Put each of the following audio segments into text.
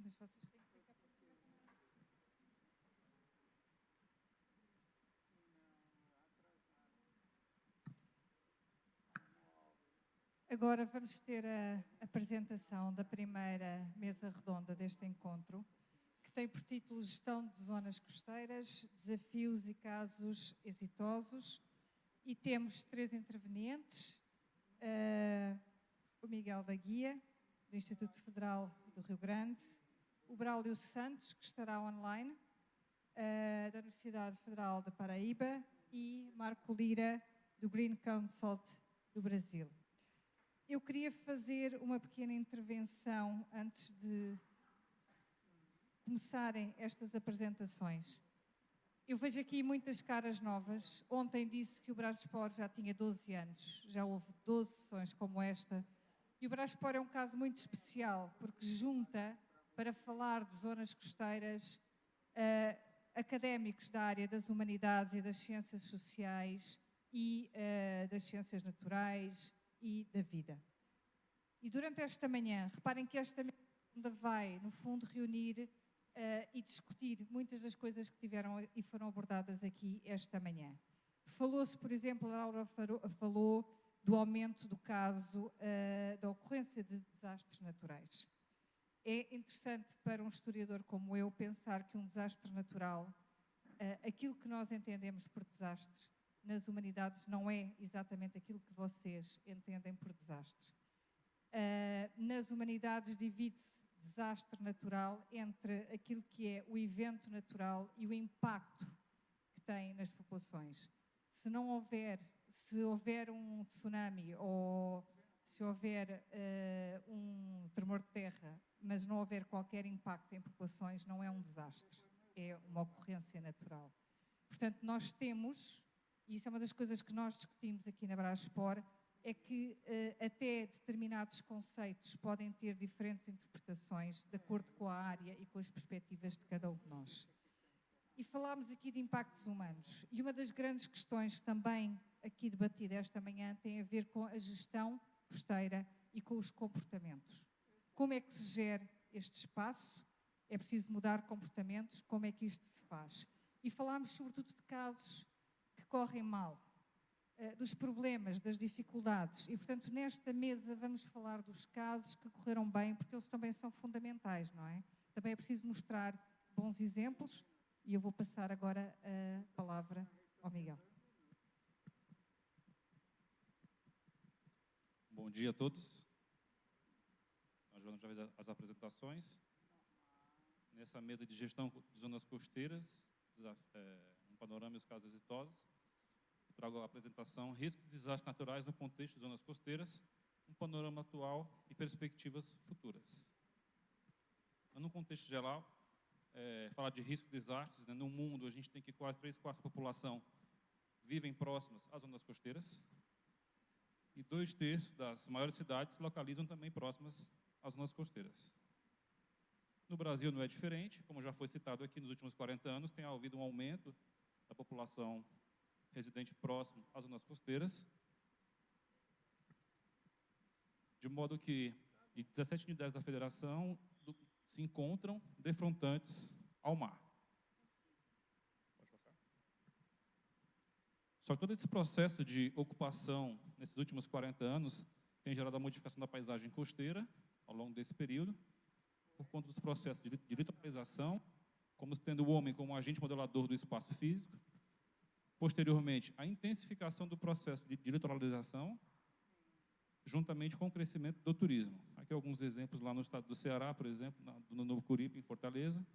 Mas vocês têm que clicar para cima. Agora vamos ter a apresentação da primeira mesa redonda deste encontro, que tem por título Gestão de Zonas Costeiras, Desafios e Casos Exitosos. E temos 3 intervenientes, o Miguel da Guia, do Instituto Federal do Rio Grande, o Braulio Santos, que estará online, da Universidade Federal da Paraíba, e Marco Lira, do Green Consult do Brasil. Eu queria fazer uma pequena intervenção antes de começarem estas apresentações. Eu vejo aqui muitas caras novas. Ontem disse que o Braspor já tinha 12 anos, já houve 12 sessões como esta. E o Braspor é um caso muito especial, porque junta, para falar de zonas costeiras, académicos da área das humanidades e das ciências sociais e das ciências naturais e da vida. E durante esta manhã, reparem que esta mesa vai, no fundo, reunir e discutir muitas das coisas que tiveram e foram abordadas aqui esta manhã. Falou-se, por exemplo, a Laura falou do aumento do caso da ocorrência de desastres naturais. É interessante para um historiador como eu pensar que um desastre natural, aquilo que nós entendemos por desastre nas humanidades não é exatamente aquilo que vocês entendem por desastre. Nas humanidades divide-se desastre natural entre aquilo que é o evento natural e o impacto que tem nas populações. Se houver um tsunami ou se houver um tremor de terra, mas não houver qualquer impacto em populações, não é um desastre, é uma ocorrência natural. Portanto, nós temos, e isso é uma das coisas que nós discutimos aqui na Braspor, é que até determinados conceitos podem ter diferentes interpretações de acordo com a área e com as perspectivas de cada um de nós. E falámos aqui de impactos humanos. E uma das grandes questões também aqui debatida esta manhã tem a ver com a gestão costeira e com os comportamentos. Como é que se gera este espaço? É preciso mudar comportamentos? Como é que isto se faz? E falámos sobretudo de casos que correm mal, dos problemas, das dificuldades. E, portanto, nesta mesa vamos falar dos casos que correram bem, porque eles também são fundamentais, não é? Também é preciso mostrar bons exemplos e eu vou passar agora a palavra ao Miguel. Bom dia a todos. Nós vamos já as apresentações. Nessa mesa de gestão de zonas costeiras, um panorama e os casos exitosos. Trago a apresentação Riscos e Desastres Naturais no Contexto de Zonas Costeiras, um panorama atual e perspectivas futuras. No contexto geral, falar de risco de desastres, né, no mundo a gente tem que quase 3/4 da população vivem próximas às zonas costeiras e 2/3 das maiores cidades se localizam também próximas às zonas costeiras. No Brasil não é diferente, como já foi citado aqui, nos últimos 40 anos tem havido um aumento da população residente próximo às zonas costeiras, de modo que de 17 unidades da federação se encontram defrontantes ao mar. Pode passar. Só que todo esse processo de ocupação nesses últimos 40 anos tem gerado a modificação da paisagem costeira ao longo desse período, por conta dos processos de litoralização, como tendo o homem como agente modelador do espaço físico. Posteriormente, a intensificação do processo de litoralização, juntamente com o crescimento do turismo. Aqui alguns exemplos lá no estado do Ceará, por exemplo, no Novo Curipe, em Fortaleza,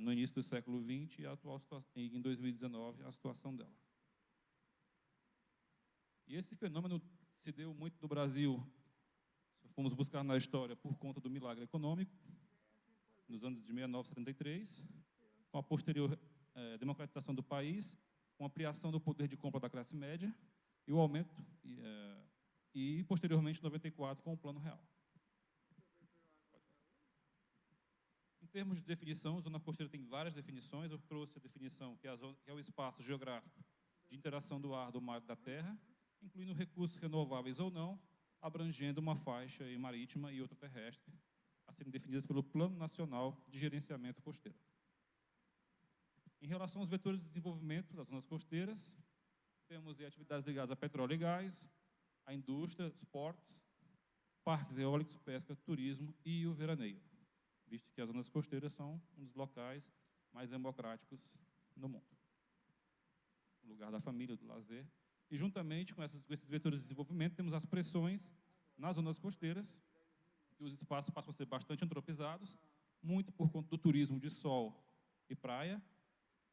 no início do século XX e a atual situação, em 2019, a situação dela. E esse fenômeno se deu muito no Brasil, se fomos buscar na história, por conta do milagre econômico, nos anos de 69 a 73, com a posterior democratização do país, com a ampliação do poder de compra da classe média e o aumento, e posteriormente, em 94, com o Plano Real. Em termos de definição, a zona costeira tem várias definições. Eu trouxe a definição que é o espaço geográfico de interação do ar, do mar e da terra, incluindo recursos renováveis ou não, abrangendo uma faixa marítima e outra terrestre, a serem definidas pelo Plano Nacional de Gerenciamento Costeiro. Em relação aos vetores de desenvolvimento das zonas costeiras, temos atividades ligadas a petróleo e gás, a indústria, os portos, parques eólicos, pesca, turismo e o veraneio, visto que as zonas costeiras são um dos locais mais democráticos no mundo. O lugar da família, do lazer. E, juntamente com esses vetores de desenvolvimento, temos as pressões nas zonas costeiras, que os espaços passam a ser bastante antropizados, muito por conta do turismo de sol e praia.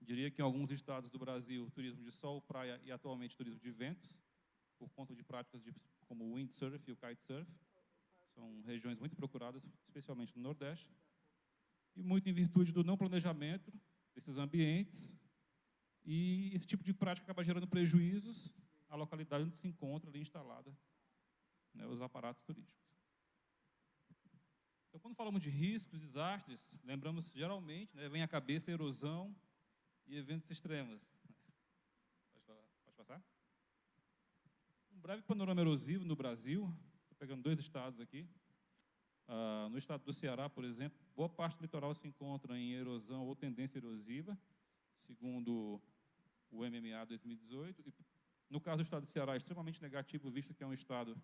Diria que em alguns estados do Brasil, turismo de sol, praia e atualmente turismo de ventos, por conta de práticas como o windsurf e o kitesurf. São regiões muito procuradas, especialmente no Nordeste. E muito em virtude do não planejamento desses ambientes. E esse tipo de prática acaba gerando prejuízos à localidade onde se encontra ali instalada, né, os aparatos turísticos. Então, quando falamos de riscos, desastres, lembramos geralmente, né, vem à cabeça erosão e eventos extremos. Pode passar? Um breve panorama erosivo no Brasil, estou pegando 2 estados aqui. No estado do Ceará, por exemplo, boa parte do litoral se encontra em erosão ou tendência erosiva, segundo o MMA 2018. E, no caso do estado do Ceará, é extremamente negativo, visto que é um estado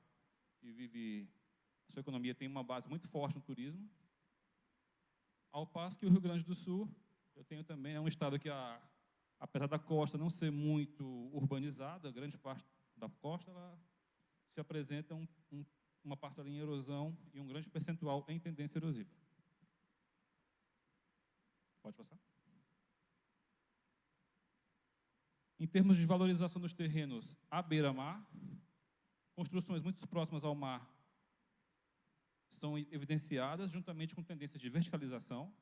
que vive, a sua economia tem uma base muito forte no turismo. Ao passo que o Rio Grande do Sul, eu tenho também, é um estado que, apesar da costa não ser muito urbanizada, grande parte da costa, ela se apresenta uma parcela em erosão e um grande percentual em tendência erosiva. Pode passar? Em termos de valorização dos terrenos à beira-mar, construções muito próximas ao mar são evidenciadas, juntamente com tendências de verticalização.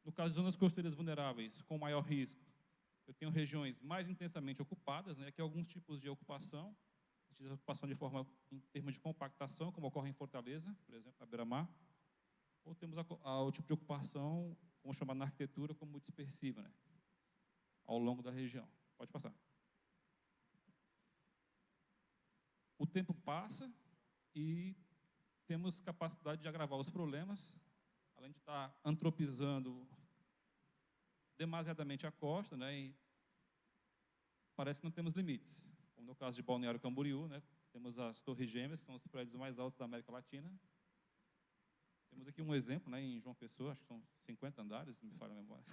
No caso de zonas costeiras vulneráveis, com maior risco, eu tenho regiões mais intensamente ocupadas, né, que alguns tipos de ocupação, de forma em termos de compactação, como ocorre em Fortaleza, por exemplo, na beira-mar, ou temos o tipo de ocupação, como chamado na arquitetura, como dispersiva, né, ao longo da região. Pode passar. O tempo passa e temos capacidade de agravar os problemas, além de estar antropizando demasiadamente a costa, né, e parece que não temos limites. Como no caso de Balneário Camboriú, né, temos as Torres Gêmeas, que são os prédios mais altos da América Latina. Temos aqui um exemplo, né, em João Pessoa, acho que são 50 andares, se me falha a memória.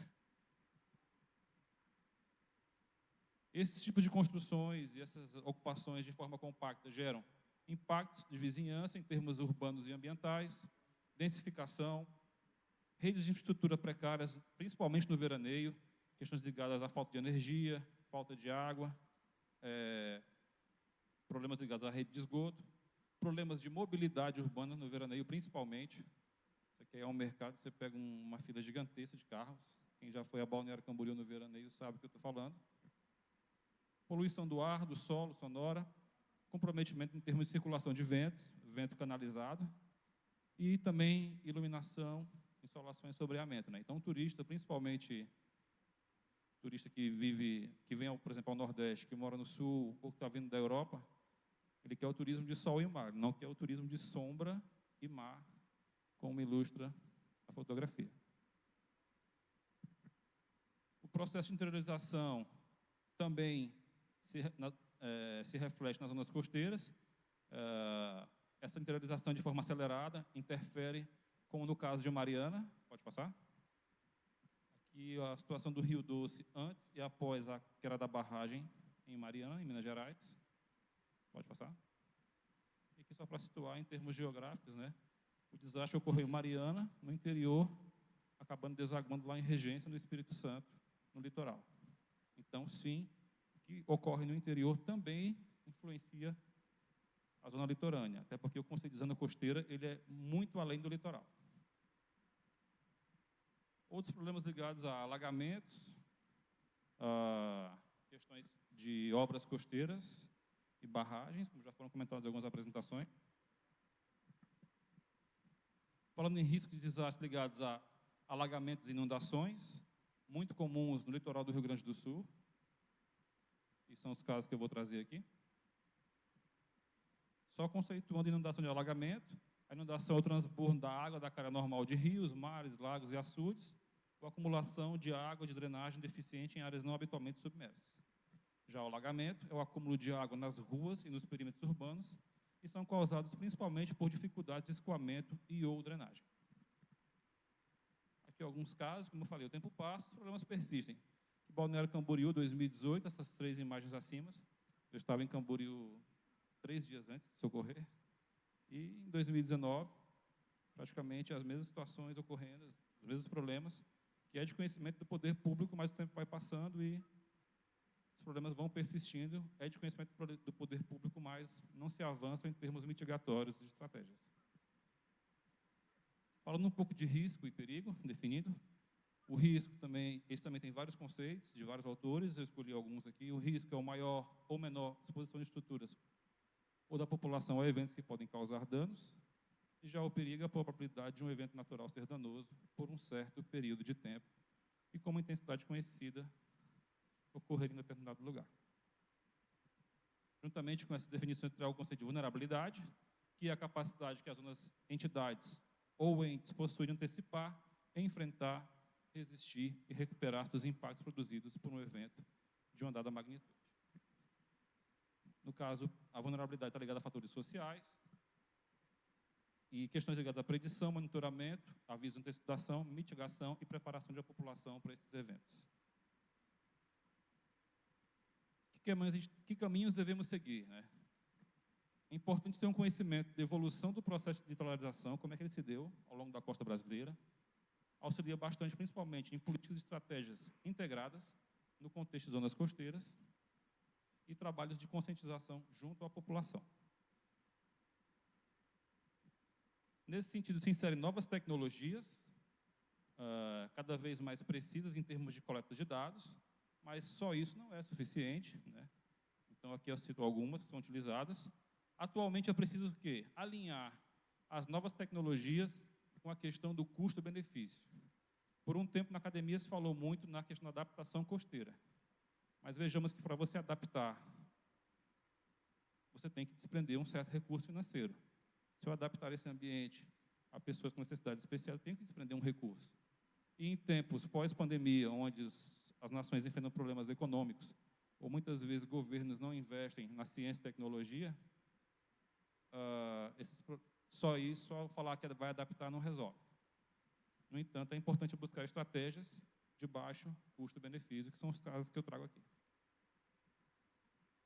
Esse tipo de construções e essas ocupações de forma compacta geram impactos de vizinhança em termos urbanos e ambientais, densificação, redes de infraestrutura precárias, principalmente no veraneio, questões ligadas à falta de energia, falta de água, problemas ligados à rede de esgoto, problemas de mobilidade urbana no veraneio, principalmente. Isso aqui é um mercado, você pega uma fila gigantesca de carros. Quem já foi a Balneário Camboriú no veraneio sabe o que eu estou falando. Poluição do ar, do solo, sonora, comprometimento em termos de circulação de ventos, vento canalizado, e também iluminação, insolação e sombreamento, né? Então, o turista, principalmente turista que vem, por exemplo, ao Nordeste, que mora no Sul, ou que está vindo da Europa, ele quer o turismo de sol e mar, não quer o turismo de sombra e mar, como ilustra a fotografia. O processo de interiorização também se reflete nas zonas costeiras. Essa interiorização de forma acelerada interfere, como no caso de Mariana. Pode passar? Aqui a situação do Rio Doce antes e após a queda da barragem em Mariana, em Minas Gerais. Pode passar? E aqui só para situar em termos geográficos, né? O desastre ocorreu em Mariana, no interior, acabando desaguando lá em Regência, no Espírito Santo, no litoral. Então, sim, o que ocorre no interior também influencia a zona litorânea, até porque o conceito de zona costeira ele é muito além do litoral. Outros problemas ligados a alagamentos, a questões de obras costeiras e barragens, como já foram comentadas em algumas apresentações. Falando em riscos de desastres ligados a alagamentos e inundações, muito comuns no litoral do Rio Grande do Sul, e são os casos que eu vou trazer aqui. Só conceituando inundação de alagamento, A inundação é o transbordo da água da cara normal de rios, mares, lagos e açudes, ou acumulação de água de drenagem deficiente em áreas não habitualmente submersas. Já o alagamento é o acúmulo de água nas ruas e nos perímetros urbanos e são causados principalmente por dificuldades de escoamento e ou drenagem. Aqui alguns casos, como eu falei, o tempo passa, os problemas persistem. Balneário Camboriú, 2018, essas 3 imagens acima. Eu estava em Camboriú 3 dias antes de socorrer. E em 2019, praticamente as mesmas situações ocorrendo, os mesmos problemas, que é de conhecimento do poder público, mas o tempo vai passando e os problemas vão persistindo, é de conhecimento do poder público, mas não se avança em termos mitigatórios de estratégias. Falando um pouco de risco e perigo, definido, o risco também, esse também tem vários conceitos de vários autores, eu escolhi alguns aqui. O risco é o maior ou menor exposição de estruturas ou da população a eventos que podem causar danos, e já o perigo é a probabilidade de um evento natural ser danoso por um certo período de tempo e com uma intensidade conhecida ocorrer em determinado lugar. Juntamente com essa definição entre o conceito de vulnerabilidade, que é a capacidade que as entidades ou entes possuem de antecipar, enfrentar, resistir e recuperar dos impactos produzidos por um evento de uma dada magnitude. No caso, a vulnerabilidade está ligada a fatores sociais e questões ligadas à predição, monitoramento, aviso, antecipação, mitigação e preparação da população para esses eventos. Que caminhos devemos seguir, né? É importante ter um conhecimento da evolução do processo de litoralização, como é que ele se deu ao longo da costa brasileira. Auxilia bastante, principalmente, em políticas e estratégias integradas no contexto de zonas costeiras e trabalhos de conscientização junto à população. Nesse sentido, se inserem novas tecnologias, cada vez mais precisas em termos de coleta de dados, mas só isso não é suficiente, né? Então, aqui eu cito algumas que são utilizadas. Atualmente, é preciso o quê? Alinhar as novas tecnologias com a questão do custo-benefício. Por um tempo, na academia, se falou muito na questão da adaptação costeira. Mas vejamos que, para você adaptar, você tem que desprender um certo recurso financeiro. Se eu adaptar esse ambiente a pessoas com necessidades especiais, eu tenho que desprender um recurso. E em tempos pós-pandemia, onde as nações enfrentam problemas econômicos, ou muitas vezes governos não investem na ciência e tecnologia, só falar que vai adaptar não resolve. No entanto, é importante buscar estratégias de baixo custo-benefício, que são os casos que eu trago aqui.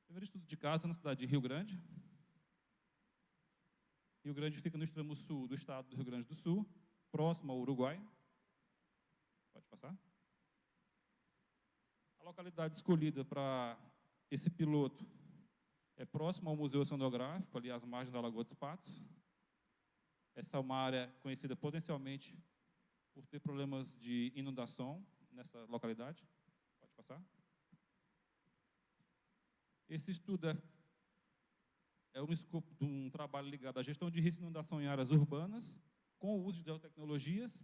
Primeiro estudo de caso na cidade de Rio Grande. Rio Grande fica no extremo sul do estado do Rio Grande do Sul, próximo ao Uruguai. Pode passar. A localidade escolhida para esse piloto é próximo ao Museu Oceanográfico, ali às margens da Lagoa dos Patos. Essa é uma área conhecida potencialmente por ter problemas de inundação nessa localidade. Pode passar. Esse estudo é um escopo de um trabalho ligado à gestão de risco de inundação em áreas urbanas, com o uso de geotecnologias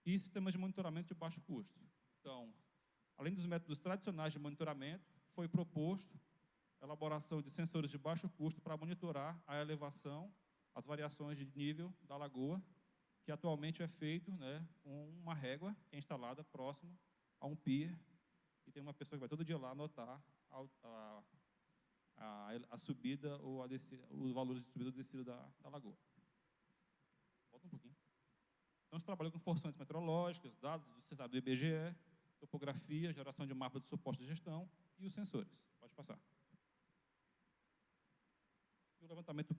e sistemas de monitoramento de baixo custo. Então, além dos métodos tradicionais de monitoramento, foi proposto a elaboração de sensores de baixo custo para monitorar a elevação, as variações de nível da lagoa, que atualmente é feito, né, com uma régua que é instalada próximo a um pier, e tem uma pessoa que vai todo dia lá anotar a subida ou a descida, os valores de subida ou descida da lagoa. Volta um pouquinho. Então, se trabalha com forções meteorológicas, dados do IBGE, topografia, geração de mapa de suporte de gestão e os sensores. Pode passar. E o levantamento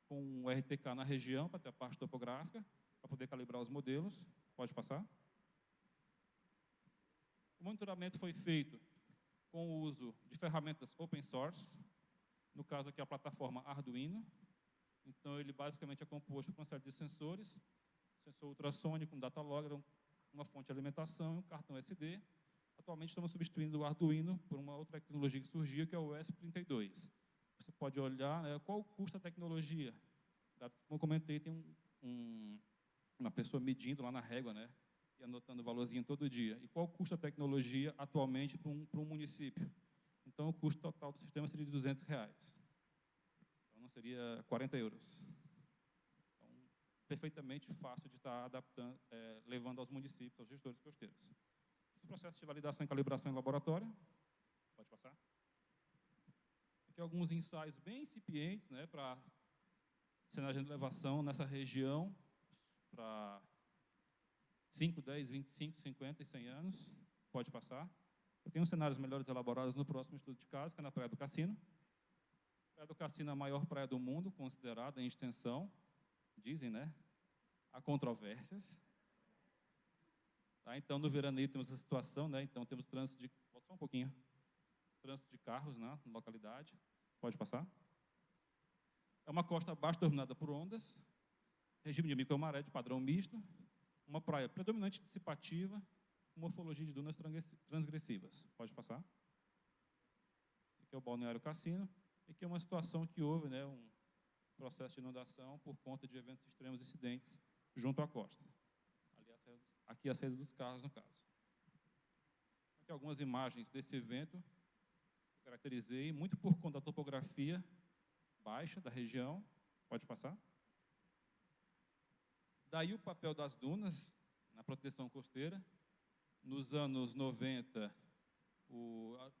com o RTK na região, para ter a parte topográfica, para poder calibrar os modelos. Pode passar. O monitoramento foi feito com o uso de ferramentas open source, no caso aqui a plataforma Arduino. Então, ele basicamente é composto por uma série de sensores, sensor ultrassônico, um data logger, uma fonte de alimentação e um cartão SD. Atualmente, estamos substituindo o Arduino por uma outra tecnologia que surgiu, que é o ESP32. Você pode olhar, né, qual o custo da tecnologia. Como eu comentei, tem uma pessoa medindo lá na régua, né, e anotando o valorzinho todo dia. E qual o custo da tecnologia atualmente para um município? Então, o custo total do sistema seria de R$200. Então, não seria 40 euros. perfeitamente fácil de estar adaptando, levando aos municípios, aos gestores costeiros. Os processos de validação e calibração em laboratório. Pode passar. Aqui alguns ensaios bem incipientes, né, para cenagem de elevação nessa região, para 5, 10, 25, 50 e 100 anos. Pode passar. Eu tenho cenários melhores elaborados no próximo estudo de caso, que é na Praia do Cassino. A Praia do Cassino é a maior praia do mundo, considerada em extensão. Dizem, né? Há controvérsias. Tá, então, no veraneio temos essa situação, né? Então, temos trânsito de... Volta só um pouquinho. Trânsito de carros, né, na localidade. Pode passar. É uma costa abaixo dominada por ondas. Regime de micromaré de padrão misto. Uma praia predominante dissipativa. Morfologia de dunas transgressivas. Pode passar. Esse aqui é o Balneário Cassino. E aqui é uma situação que houve, né, um processo de inundação por conta de eventos extremos incidentes junto à costa. Aqui a saída dos carros, no caso. Aqui algumas imagens desse evento que eu caracterizei, muito por conta da topografia baixa da região. Pode passar. Daí o papel das dunas na proteção costeira. Nos anos 90,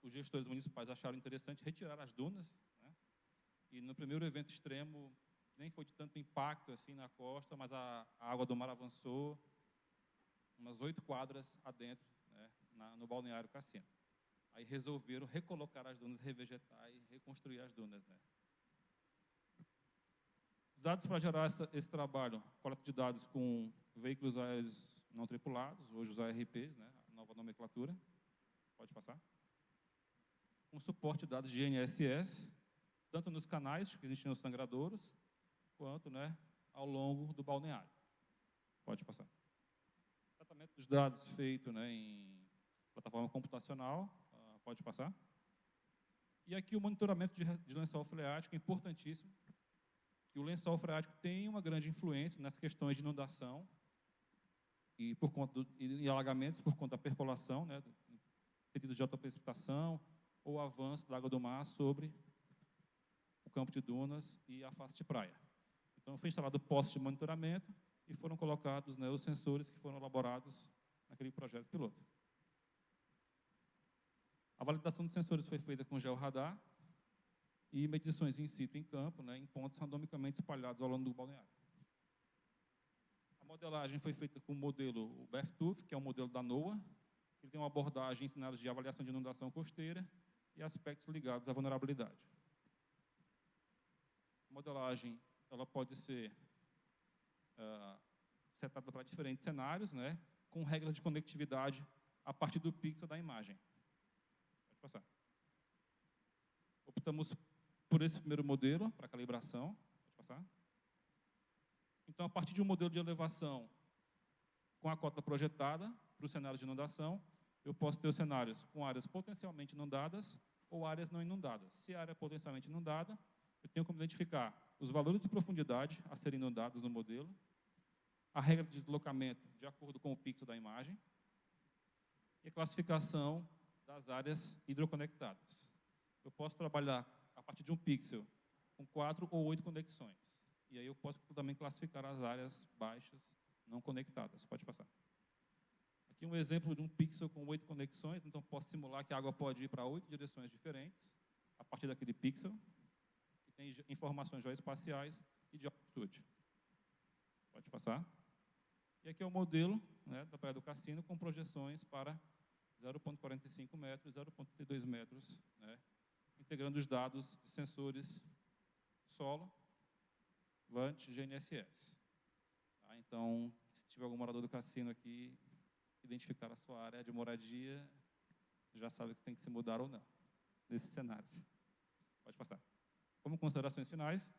os gestores municipais acharam interessante retirar as dunas, né? E no primeiro evento extremo, nem foi de tanto impacto assim na costa, mas a água do mar avançou umas 8 quadras adentro, né, no Balneário Cassino. Aí resolveram recolocar as dunas, revegetar e reconstruir as dunas, né? Os dados para gerar esse trabalho, coleta de dados com veículos aéreos não tripulados, hoje os ARPs, né, a nova nomenclatura. Pode passar. Um suporte de dados de GNSS, tanto nos canais que existem os sangradouros, quanto, né, ao longo do balneário. Pode passar. Tratamento dos dados feito, né, em plataforma computacional. Pode passar. E aqui o monitoramento de lençol freático é importantíssimo, que o lençol freático tem uma grande influência nas questões de inundação e por conta e alagamentos por conta da percolação, né, do pedido de alta precipitação ou avanço da água do mar sobre o campo de dunas e a face de praia. Então, foi instalado poste de monitoramento e foram colocados, né, os sensores que foram elaborados naquele projeto piloto. A validação dos sensores foi feita com georradar e medições in situ em campo, né, em pontos randomicamente espalhados ao longo do balneário. A modelagem foi feita com o modelo BFTUF, que é o modelo da NOAA. Ele tem uma abordagem em cenários de avaliação de inundação costeira e aspectos ligados à vulnerabilidade. A modelagem ela pode ser setada para diferentes cenários, né, com regras de conectividade a partir do pixel da imagem. Pode passar. Optamos por esse primeiro modelo para calibração. Pode passar. Então, a partir de um modelo de elevação com a cota projetada para os cenários de inundação, eu posso ter os cenários com áreas potencialmente inundadas ou áreas não inundadas. Se a área é potencialmente inundada, eu tenho como identificar os valores de profundidade a serem inundados no modelo, a regra de deslocamento de acordo com o pixel da imagem e a classificação das áreas hidroconectadas. Eu posso trabalhar a partir de um pixel com 4 ou 8 conexões. E aí eu posso também classificar as áreas baixas não conectadas. Pode passar. Aqui um exemplo de um pixel com 8 conexões. Então, posso simular que a água pode ir para 8 direções diferentes a partir daquele pixel, que tem informações geoespaciais e de altitude. Pode passar. E aqui é o modelo, né, da Praia do Cassino com projeções para 0,45 metros, 0,32 metros, né, integrando os dados de sensores solo, VANT, GNSS. Tá? Então, se tiver algum morador do cassino aqui, identificar a sua área de moradia, já sabe se tem que se mudar ou não, nesses cenários. Pode passar. Como considerações finais,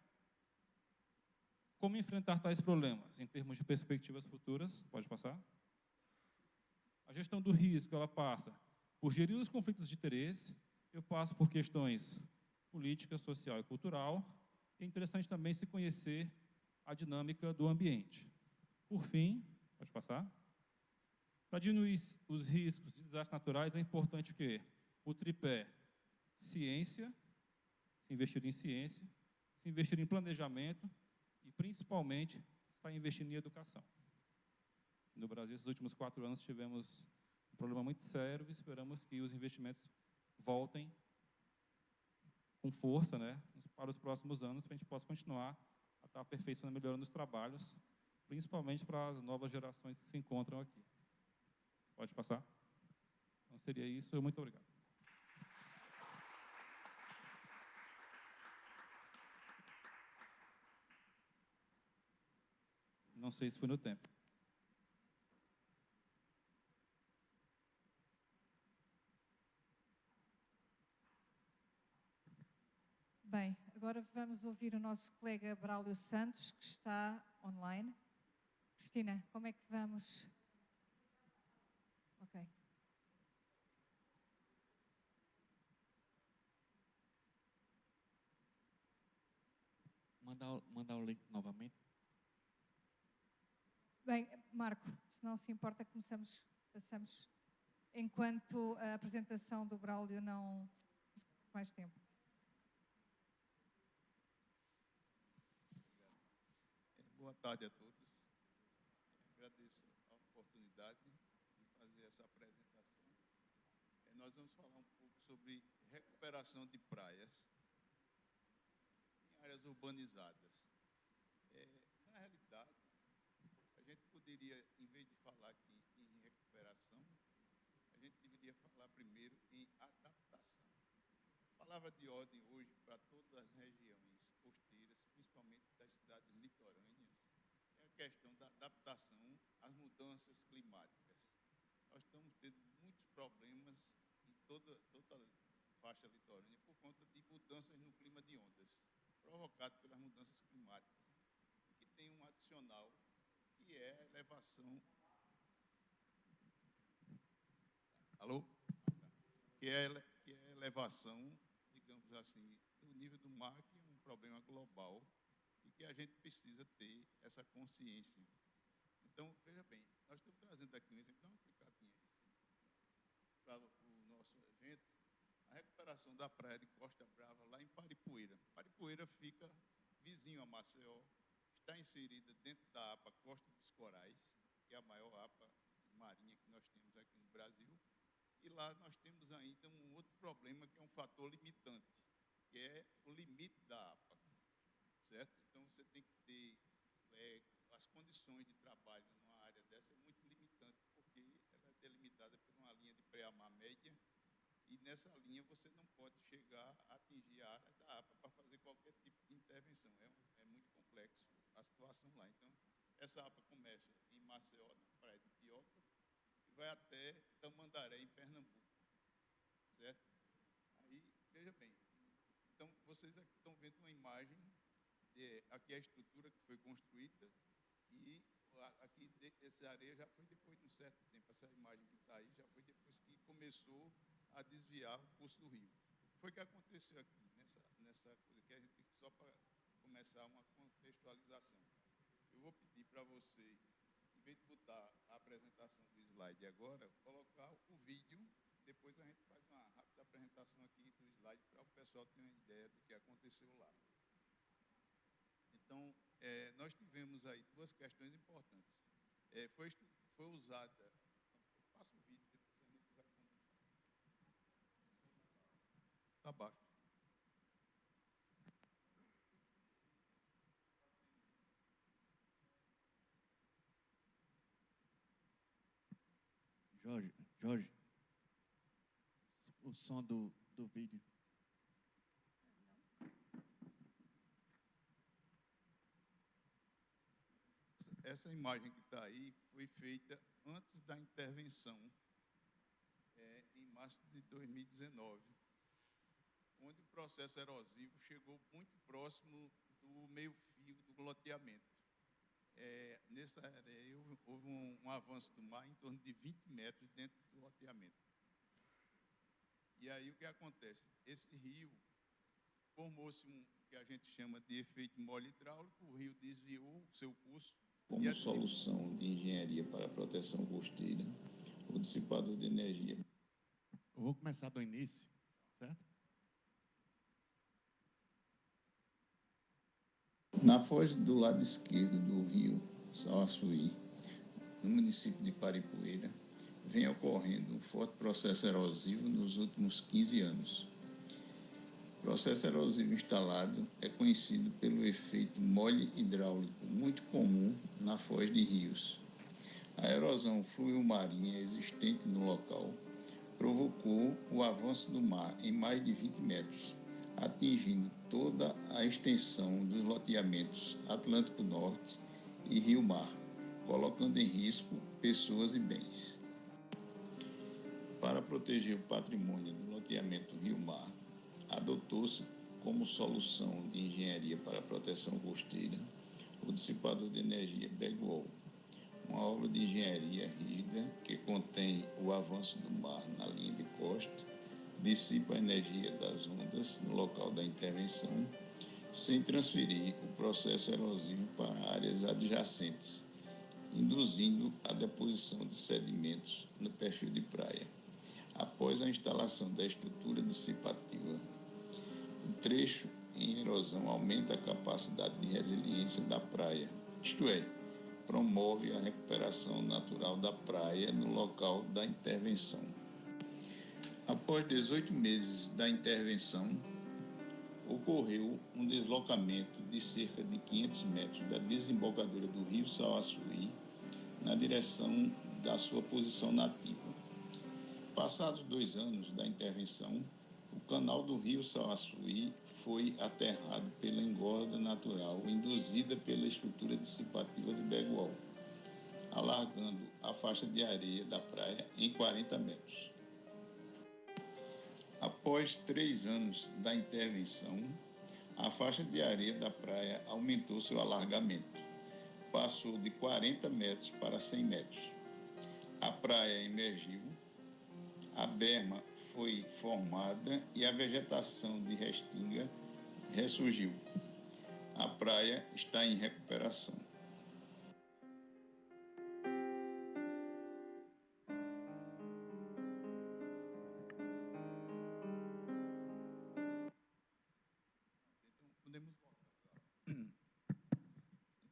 como enfrentar tais problemas em termos de perspectivas futuras? Pode passar. A gestão do risco, ela passa por gerir os conflitos de interesse, eu passo por questões política, social e cultural. É interessante também se conhecer a dinâmica do ambiente. Por fim, pode passar. Para diminuir os riscos de desastres naturais, é importante o quê? O tripé ciência, se investir em ciência, se investir em planejamento e, principalmente, para investir em educação. No Brasil, esses últimos 4 anos, tivemos um problema muito sério e esperamos que os investimentos voltem com força, né, para os próximos anos, para a gente possa continuar a estar aperfeiçoando e melhorando os trabalhos, principalmente para as novas gerações que se encontram aqui. Pode passar? Então, seria isso. Muito obrigado. Não sei se foi no tempo. Bem, agora vamos ouvir o nosso colega Braulio Santos, que está online. Cristina, como é que vamos? Ok. Mandar o link novamente. Bem, Marco, se não se importa, passamos, enquanto a apresentação do Braulio não mais tempo. Boa tarde a todos. Agradeço a oportunidade de fazer essa apresentação. Nós vamos falar um pouco sobre recuperação de praias em áreas urbanizadas. Na realidade, a gente poderia, em vez de falar aqui em recuperação, a gente deveria falar primeiro em adaptação. A palavra de ordem hoje para todas as regiões costeiras, principalmente das cidades litorâneas, é a questão da adaptação às mudanças climáticas. Nós estamos tendo muitos problemas em toda a faixa litorânea por conta de mudanças no clima de ondas, provocado pelas mudanças climáticas, e que tem um adicional, que é a elevação... Alô? Que é a elevação, digamos assim, do nível do mar, que é um problema global e que a gente precisa ter essa consciência. Então, veja bem, nós estamos trazendo aqui um exemplo, dá uma clicadinha aí, para o nosso evento, a recuperação da praia de Costa Brava, lá em Paripueira. Paripueira fica vizinho a Maceió, está inserida dentro da APA Costa dos Corais, que é a maior APA marinha que nós temos aqui no Brasil. E lá nós temos ainda um outro problema, que é um fator limitante, que é o limite da APA, certo? Então, você tem que ter as condições de trabalho numa área dessa é muito limitante, porque ela é delimitada por uma linha de pré-mar média, e nessa linha você não pode chegar a atingir a área da APA para fazer qualquer tipo de intervenção. É muito complexo a situação lá. Então, essa APA começa em Maceió, na praia de Pioca, vai até Tamandaré, em Pernambuco, certo? Aí, veja bem, então, vocês aqui estão vendo uma imagem, aqui é a estrutura que foi construída, e aqui, essa areia já foi depois de um certo tempo, essa imagem que está aí, já foi depois que começou a desviar o curso do rio. O que foi que aconteceu aqui, nessa coisa, que a gente, só para começar uma contextualização. Eu vou pedir para você, em vez de botar a apresentação do slide agora, colocar o vídeo, depois a gente faz uma rápida apresentação aqui do slide para o pessoal ter uma ideia do que aconteceu lá. Então, nós tivemos aí duas questões importantes. Foi usada... Passa o vídeo, depois a gente vai... Está abaixo. Jorge, o som do vídeo. Essa imagem que está aí foi feita antes da intervenção, em março de 2019, onde o processo erosivo chegou muito próximo do meio-fio do loteamento. Nessa área houve um avanço do mar em torno de 20 metros dentro do loteamento. E aí o que acontece? Esse rio formou-se um que a gente chama de efeito mole hidráulico, o rio desviou o seu curso. Como solução de engenharia para a proteção costeira, o dissipador de energia. Eu vou começar do início, certo? Na foz do lado esquerdo do rio, Sauaçuí, no município de Paripoeira, vem ocorrendo um forte processo erosivo nos últimos 15 anos. O processo erosivo instalado é conhecido pelo efeito mole hidráulico, muito comum na foz de rios. A erosão fluvial-marinha existente no local provocou o avanço do mar em mais de 20 metros, atingindo toda a extensão dos loteamentos Atlântico Norte e Rio Mar, colocando em risco pessoas e bens. Para proteger o patrimônio do loteamento Rio Mar, adotou-se como solução de engenharia para a proteção costeira o dissipador de energia Bagwell, uma obra de engenharia rígida que contém o avanço do mar na linha de costa, dissipa a energia das ondas no local da intervenção, sem transferir o processo erosivo para áreas adjacentes, induzindo a deposição de sedimentos no perfil de praia. Após a instalação da estrutura dissipativa, o trecho em erosão aumenta a capacidade de resiliência da praia, isto é, promove a recuperação natural da praia no local da intervenção. Após 18 meses da intervenção, ocorreu um deslocamento de cerca de 500 metros da desembocadura do rio Sauaçuí na direção da sua posição nativa. Passados 2 anos da intervenção, o canal do rio Sauaçuí foi aterrado pela engorda natural induzida pela estrutura dissipativa do Bagwell, alargando a faixa de areia da praia em 40 metros. Após 3 anos da intervenção, a faixa de areia da praia aumentou seu alargamento, passou de 40 metros para 100 metros. A praia emergiu, a berma foi formada e a vegetação de restinga ressurgiu. A praia está em recuperação.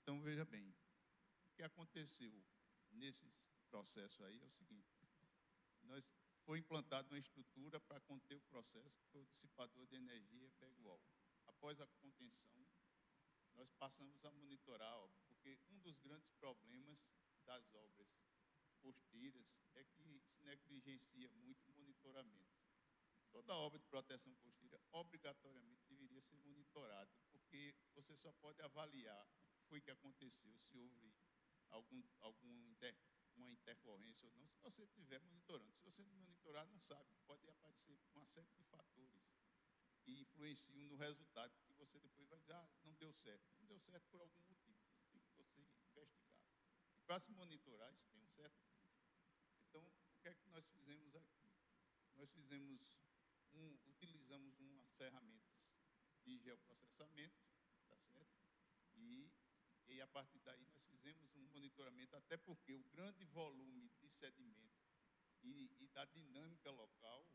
Então, veja bem, o que aconteceu nesse processo aí é o seguinte: foi implantada uma estrutura para conter o processo, que foi o dissipador de energia Bagwell. Após a contenção, nós passamos a monitorar a obra, porque um dos grandes problemas das obras costeiras é que se negligencia muito o monitoramento. Toda obra de proteção costeira obrigatoriamente deveria ser monitorada, porque você só pode avaliar o que foi que aconteceu, se houve uma intercorrência ou não, se você estiver monitorando. Se você não monitorar, não sabe, pode aparecer uma série de fatores que influenciam no resultado, que você depois vai dizer, não deu certo. Não deu certo por algum motivo, isso tem que você investigar. E para se monitorar, isso tem um certo custo. Então, o que é que nós fizemos aqui? Nós utilizamos umas ferramentas de geoprocessamento, tá certo? E a partir daí nós fizemos um monitoramento, até porque o grande volume de sedimento e da dinâmica local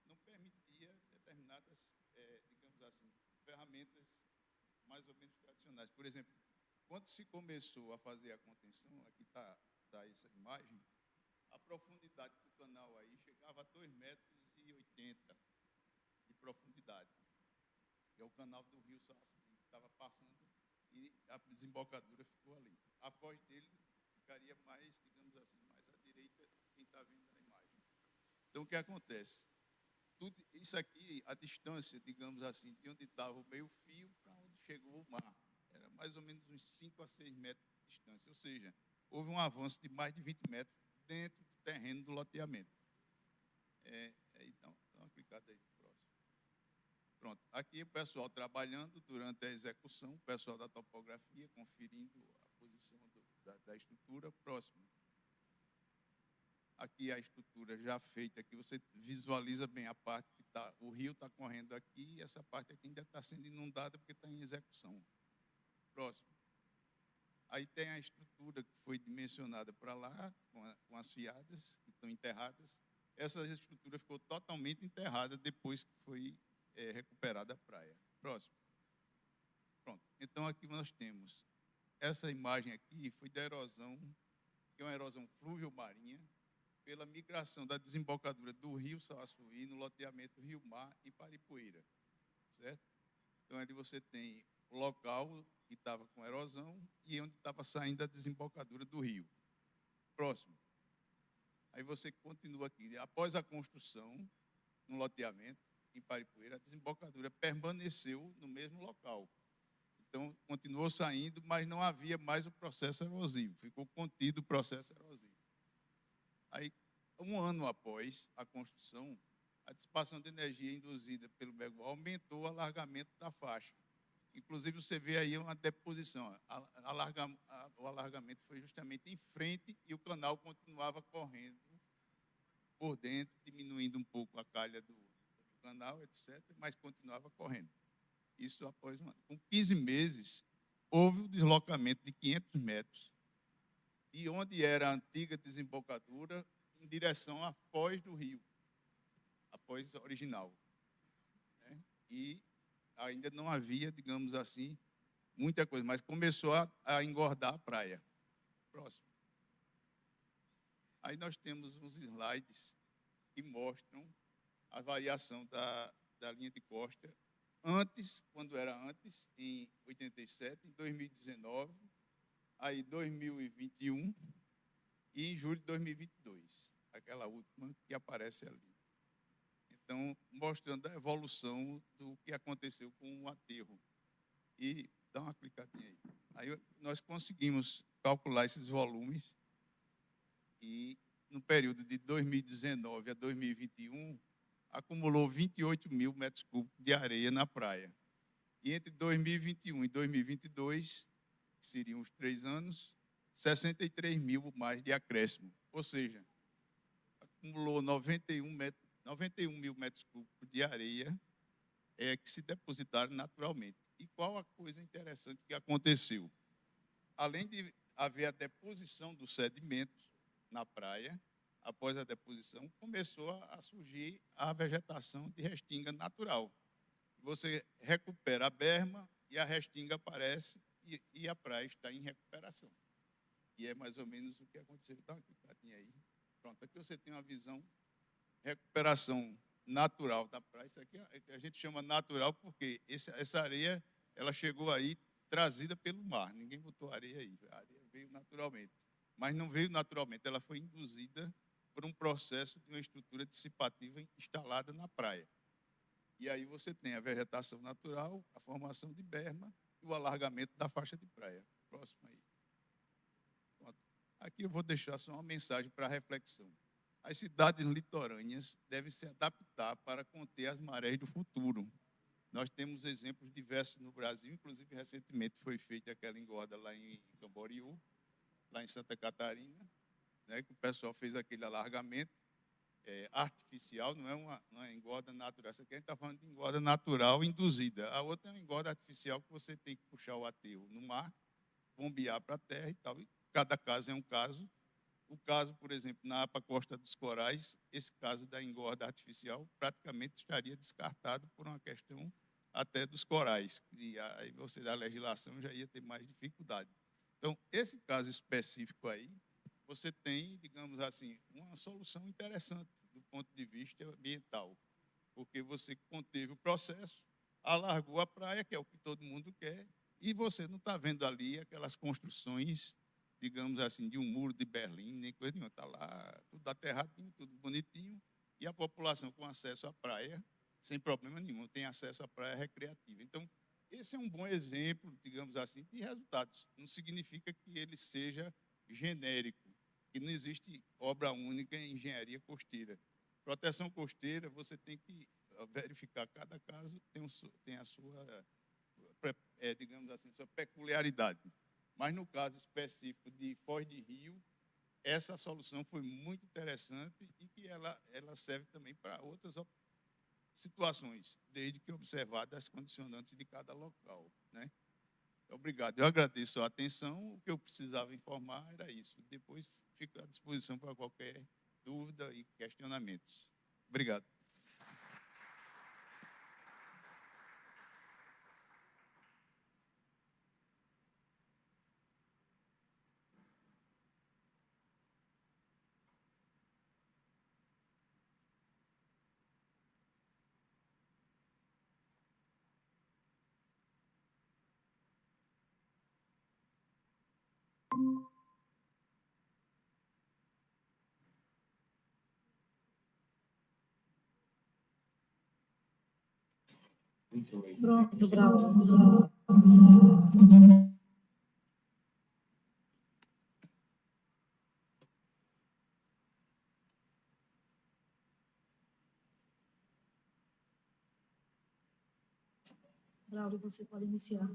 não permitia determinadas, digamos assim, ferramentas mais ou menos tradicionais. Por exemplo, quando se começou a fazer a contenção, aqui está essa imagem, a profundidade do canal aí chegava a 2,80 metros de profundidade. É o canal do rio Sauaçuí, que estava passando e a desembocadura ficou ali. A foz dele ficaria mais, digamos assim, mais à direita, quem está vendo na imagem. Então, o que acontece? Tudo isso aqui, a distância, digamos assim, de onde estava o meio-fio para onde chegou o mar, era mais ou menos uns 5 a 6 metros de distância. Ou seja, houve um avanço de mais de 20 metros dentro do terreno do loteamento. Então, aplicado aí no próximo. Pronto, aqui o pessoal trabalhando durante a execução, o pessoal da topografia conferindo a posição da estrutura. Próximo. Aqui a estrutura já feita, aqui você visualiza bem a parte que está, o rio está correndo aqui e essa parte aqui ainda está sendo inundada porque está em execução. Próximo. Aí tem a estrutura que foi dimensionada para lá, com as fiadas que estão enterradas. Essa estrutura ficou totalmente enterrada depois que foi recuperada a praia. Próximo. Pronto. Então, aqui nós temos essa imagem aqui foi da erosão, que é uma erosão fluvio-marinha, pela migração da desembocadura do rio Sauaçuí no loteamento Rio-Mar e Paripoeira, certo? Então, ali você tem o local que estava com erosão e onde estava saindo a desembocadura do rio. Próximo. Aí você continua aqui. Após a construção, no loteamento, em Paripoeira, a desembocadura permaneceu no mesmo local. Então, continuou saindo, mas não havia mais o processo erosivo. Ficou contido o processo erosivo. Aí, um ano após a construção, a dissipação de energia induzida pelo Begual aumentou o alargamento da faixa. Inclusive, você vê aí uma deposição. O alargamento foi justamente em frente e o canal continuava correndo por dentro, diminuindo um pouco a calha do canal, etc., mas continuava correndo. Isso após um ano. Com 15 meses, houve o deslocamento de 500 metros de onde era a antiga desembocadura em direção à foz do rio, a foz original. Né? E ainda não havia, digamos assim, muita coisa, mas começou a engordar a praia. Próximo. Aí nós temos uns slides que mostram a variação da linha de costa antes, quando era antes, em 87, em 2019, aí 2021 e em julho de 2022, aquela última que aparece ali. Então, mostrando a evolução do que aconteceu com o aterro. E dá uma clicadinha aí. Aí nós conseguimos calcular esses volumes e no período de 2019 a 2021, acumulou 28 mil metros cúbicos de areia na praia. E entre 2021 e 2022, que seriam os 3 anos, 63 mil mais de acréscimo. Ou seja, acumulou 91 mil metros cúbicos de areia que se depositaram naturalmente. E qual a coisa interessante que aconteceu? Além de haver a deposição dos sedimentos na praia, após a deposição, começou a surgir a vegetação de restinga natural. Você recupera a berma e a restinga aparece e a praia está em recuperação. E é mais ou menos o que aconteceu. Dá uma clicadinha aí. Pronto, aqui você tem uma visão, recuperação natural da praia. Isso aqui a gente chama natural porque essa areia ela chegou aí trazida pelo mar. Ninguém botou areia aí. A areia veio naturalmente. Mas não veio naturalmente, ela foi induzida por um processo de uma estrutura dissipativa instalada na praia. E aí você tem a vegetação natural, a formação de berma e o alargamento da faixa de praia. Próximo aí. Pronto. Aqui eu vou deixar só uma mensagem para reflexão. As cidades litorâneas devem se adaptar para conter as marés do futuro. Nós temos exemplos diversos no Brasil, inclusive recentemente foi feita aquela engorda lá em Camboriú, lá em Santa Catarina, né, que o pessoal fez aquele alargamento artificial, não é uma engorda natural. Essa aqui a gente está falando de engorda natural induzida. A outra é uma engorda artificial que você tem que puxar o aterro no mar, bombear para a terra e tal. E cada caso é um caso. O caso, por exemplo, na APA Costa dos Corais, esse caso da engorda artificial praticamente estaria descartado por uma questão até dos corais. E aí você, da legislação, já ia ter mais dificuldade. Então, esse caso específico aí, você tem, digamos assim, uma solução interessante do ponto de vista ambiental, porque você conteve o processo, alargou a praia, que é o que todo mundo quer, e você não está vendo ali aquelas construções, digamos assim, de um muro de Berlim, nem coisa nenhuma. Está lá tudo aterradinho, tudo bonitinho, e a população com acesso à praia, sem problema nenhum, tem acesso à praia recreativa. Então, esse é um bom exemplo, digamos assim, de resultados. Não significa que ele seja genérico, que não existe obra única em engenharia costeira. Proteção costeira, você tem que verificar cada caso, tem a sua, digamos assim, sua peculiaridade. Mas no caso específico de Foz de Rio, essa solução foi muito interessante e que ela serve também para outras situações, desde que observadas as condicionantes de cada local, né? Obrigado. Eu agradeço a atenção. O que eu precisava informar era isso. Depois fico à disposição para qualquer dúvida e questionamentos. Obrigado. Pronto, bravo. Braulio, você pode iniciar.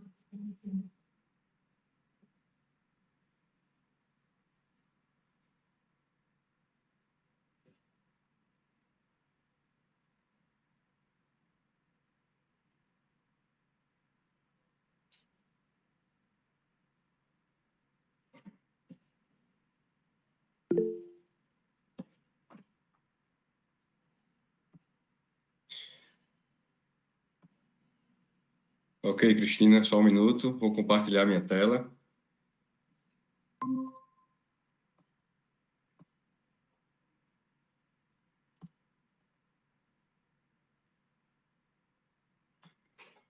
Ok, Cristina, só um minuto, vou compartilhar minha tela.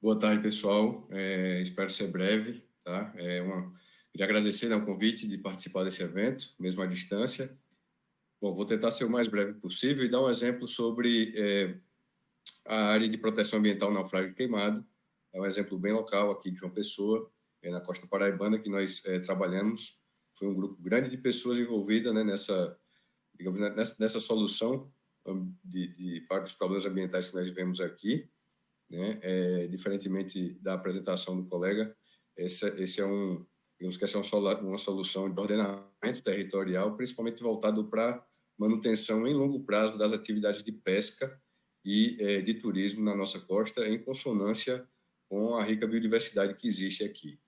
Boa tarde, pessoal. Espero ser breve, tá? Queria agradecer, né, o convite de participar desse evento, mesmo à distância. Bom, vou tentar ser o mais breve possível e dar um exemplo sobre a área de proteção ambiental Naufrágio Queimado. É um exemplo bem local aqui de João Pessoa, na costa paraibana, que nós trabalhamos. Foi um grupo grande de pessoas envolvidas, né, nessa solução para os problemas ambientais que nós vivemos aqui, né? Diferentemente da apresentação do colega, esse é digamos que essa é uma solução de ordenamento territorial, principalmente voltado para manutenção em longo prazo das atividades de pesca e de turismo na nossa costa, em consonância com a rica biodiversidade que existe aqui,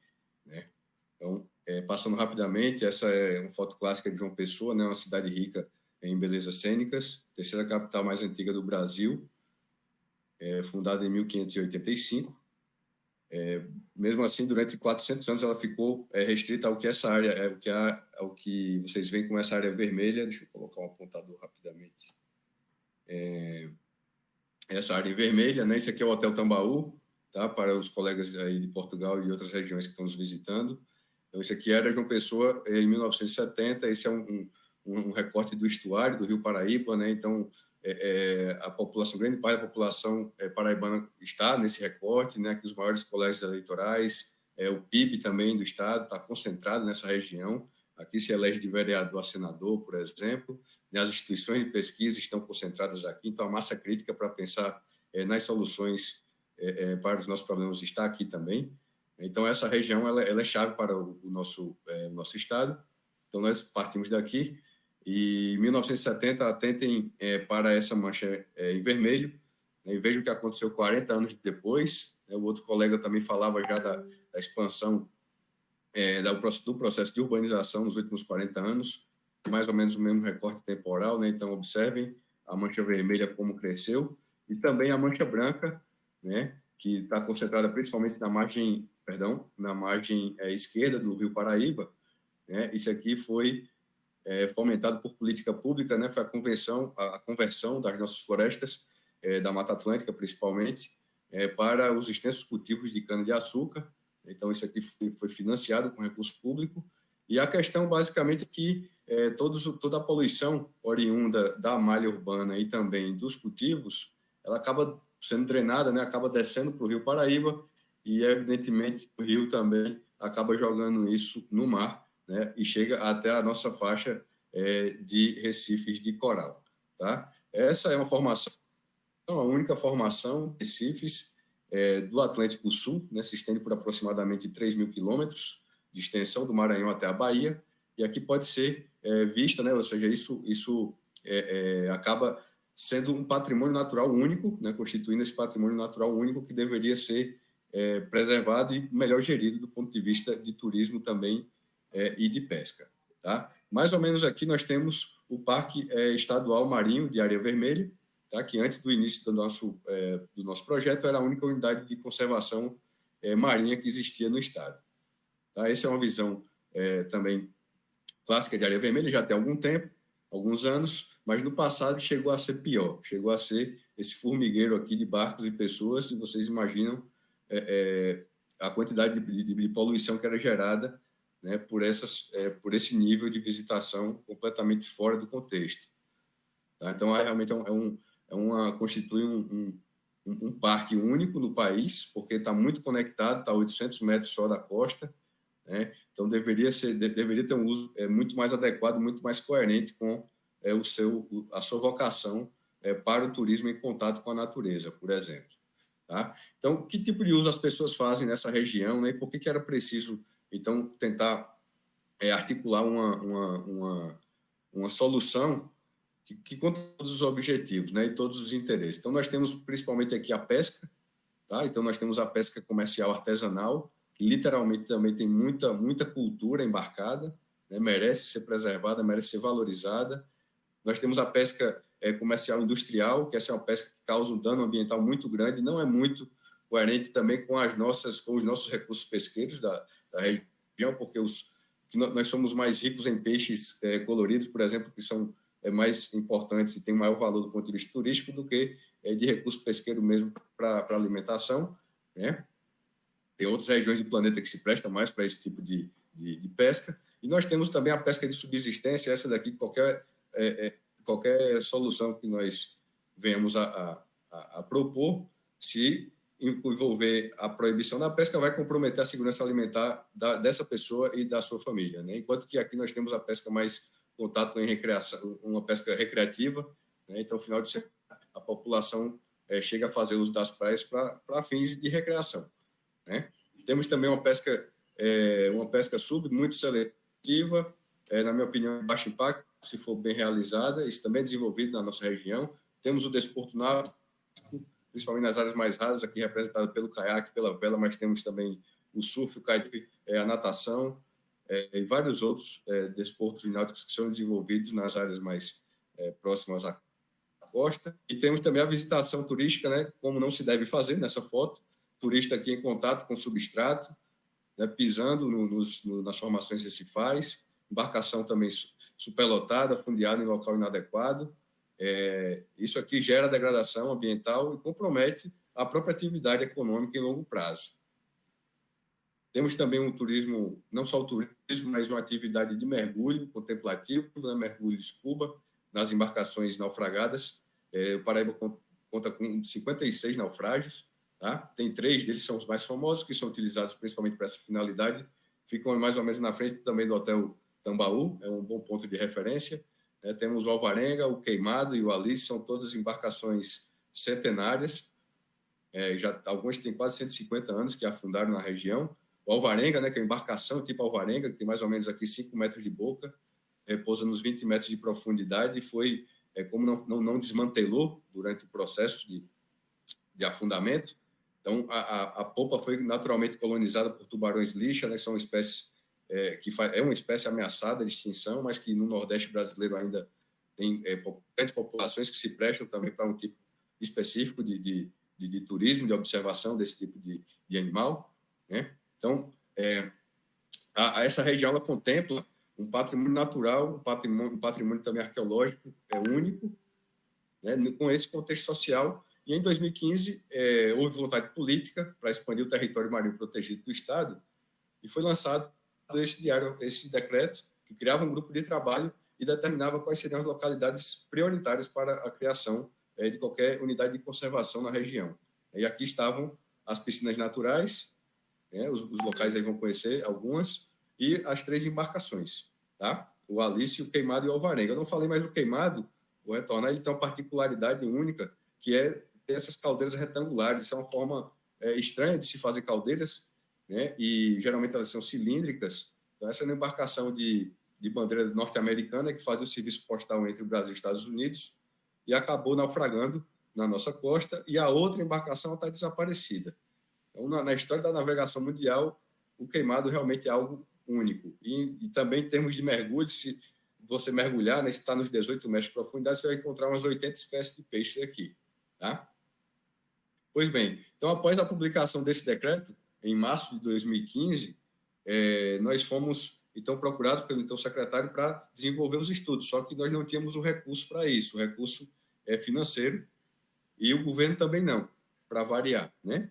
né? Então, passando rapidamente, essa é uma foto clássica de João Pessoa, né? Uma cidade rica em belezas cênicas, terceira capital mais antiga do Brasil, fundada em 1585. Mesmo assim, durante 400 anos, ela ficou restrita ao que essa área, ao que vocês veem como essa área vermelha. Deixa eu colocar um apontador rapidamente. Essa área em vermelha, né? Esse aqui é o Hotel Tambaú, tá? Para os colegas aí de Portugal e de outras regiões que estão nos visitando. Então, esse aqui era João Pessoa em 1970. Esse é um recorte do estuário do Rio Paraíba, né? Então, a população, grande parte da população paraibana está nesse recorte, né? Que os maiores colégios eleitorais, o PIB também do estado está concentrado nessa região. Aqui se elege de vereador a senador, por exemplo. As instituições de pesquisa estão concentradas aqui, então a massa crítica para pensar nas soluções para os nossos problemas está aqui também. Então, essa região ela é chave para o nosso estado. Então, nós partimos daqui. E em 1970, atentem para essa mancha em vermelho, né, e vejam o que aconteceu 40 anos depois. O outro colega também falava já da expansão do processo de urbanização nos últimos 40 anos, mais ou menos o mesmo recorte temporal, né? Então, observem a mancha vermelha como cresceu, e também a mancha branca, né, que está concentrada principalmente na margem esquerda do Rio Paraíba, né? Isso aqui foi fomentado por política pública, né? Foi a conversão das nossas florestas, da Mata Atlântica principalmente, para os extensos cultivos de cana-de-açúcar. Então, isso aqui foi financiado com recurso público. E a questão, basicamente, é que toda a poluição oriunda da malha urbana e também dos cultivos, ela acaba sendo drenada, né? Acaba descendo para o Rio Paraíba e, evidentemente, o rio também acaba jogando isso no mar, né? E chega até a nossa faixa de recifes de coral, tá? Essa é uma formação, a única formação de recifes do Atlântico Sul, né? Se estende por aproximadamente 3.000 quilômetros de extensão do Maranhão até a Bahia, e aqui pode ser vista, né? Ou seja, isso acaba sendo um patrimônio natural único, né? Constituindo esse patrimônio natural único que deveria ser preservado e melhor gerido do ponto de vista de turismo também e de pesca, tá? Mais ou menos aqui nós temos o Parque Estadual Marinho de Areia Vermelha, tá? Que antes do início do nosso projeto era a única unidade de conservação marinha que existia no estado. Tá? Essa é uma visão também clássica de Areia Vermelha, já tem algum tempo, alguns anos, mas no passado chegou a ser pior, chegou a ser esse formigueiro aqui de barcos e pessoas, e vocês imaginam a quantidade de poluição que era gerada né, por esse nível de visitação completamente fora do contexto. Tá? Então, realmente constitui um parque único no país, porque está muito conectado, está a 800 metros só da costa, né? Então deveria ter um uso muito mais adequado, muito mais coerente com a sua vocação para o turismo em contato com a natureza, por exemplo. Tá? Então, que tipo de uso as pessoas fazem nessa região, né? E por que era preciso, então, tentar articular uma solução que conta todos os objetivos, né, e todos os interesses. Então, nós temos principalmente aqui a pesca, tá? Então, nós temos a pesca comercial artesanal, que literalmente também tem muita cultura embarcada, né, merece ser preservada, merece ser valorizada. Nós temos a pesca comercial industrial, que essa é uma pesca que causa um dano ambiental muito grande, não é muito coerente também com os nossos recursos pesqueiros da região, porque nós somos mais ricos em peixes coloridos, por exemplo, que são mais importantes e têm maior valor do ponto de vista turístico do que de recurso pesqueiro mesmo para alimentação, né? Tem outras regiões do planeta que se prestam mais para esse tipo de pesca. E nós temos também a pesca de subsistência, essa daqui, qualquer solução que nós venhamos a propor, se envolver a proibição da pesca, vai comprometer a segurança alimentar dessa pessoa e da sua família, né? Enquanto que aqui nós temos a pesca mais contato em recreação, uma pesca recreativa, né? Então, no final de semana, a população chega a fazer uso das praias para fins de recreação, né? Temos também uma pesca muito seletiva, na minha opinião, de baixo impacto, se for bem realizada, isso também é desenvolvido na nossa região. Temos o desporto náutico, principalmente nas áreas mais raras, aqui representado pelo caiaque, pela vela, mas temos também o surf, o kite, a natação, e vários outros desportos náuticos que são desenvolvidos nas áreas mais próximas à costa. E temos também a visitação turística, né, como não se deve fazer nessa foto, turista aqui em contato com o substrato, né, pisando nas formações recifais, embarcação também superlotada, fundeada em local inadequado. Isso aqui gera degradação ambiental e compromete a própria atividade econômica em longo prazo. Temos também um turismo, não só o turismo, mas uma atividade de mergulho contemplativo, né, mergulho scuba, nas embarcações naufragadas. O Paraíba conta com 56 naufrágios, tá? Tem 3 deles são os mais famosos, que são utilizados principalmente para essa finalidade. Ficam mais ou menos na frente também do Hotel Tambaú, é um bom ponto de referência. Temos o Alvarenga, o Queimado e o Alice, são todas embarcações centenárias. Algumas têm quase 150 anos que afundaram na região. O Alvarenga, né, que é uma embarcação tipo Alvarenga, que tem mais ou menos aqui 5 metros de boca, pousa nos 20 metros de profundidade e foi, como não desmantelou durante o processo de afundamento, então a polpa foi naturalmente colonizada por tubarões lixa, né, são espécies é uma espécie ameaçada de extinção, mas que no Nordeste brasileiro ainda tem grandes populações que se prestam também para um tipo específico de turismo, de observação desse tipo de animal, né? Então, essa região ela contempla um patrimônio natural, um patrimônio também arqueológico único, né, com esse contexto social. E em 2015 houve vontade política para expandir o território marinho protegido do Estado e foi lançado esse decreto que criava um grupo de trabalho e determinava quais seriam as localidades prioritárias para a criação de qualquer unidade de conservação na região. E aqui estavam as piscinas naturais, os locais aí vão conhecer algumas, e as 3 embarcações, tá? O Alice, o Queimado e o Alvarenga. Eu não falei mais do Queimado, vou retornar, ele tem uma particularidade única, que é ter essas caldeiras retangulares. Isso é uma forma estranha de se fazer caldeiras, né? E geralmente elas são cilíndricas. Então, essa é uma embarcação de bandeira norte-americana que faz o serviço postal entre o Brasil e os Estados Unidos e acabou naufragando na nossa costa, e a outra embarcação está desaparecida. Então, na história da navegação mundial, o Queimado realmente é algo único. E também em termos de mergulho, se você mergulhar, né, se está nos 18 metros de profundidade, você vai encontrar umas 80 espécies de peixes aqui. Tá? Pois bem, então, após a publicação desse decreto, em março de 2015, nós fomos, então, procurados pelo então secretário para desenvolver os estudos, só que nós não tínhamos o recurso para isso, o recurso financeiro, e o governo também não, para variar, né?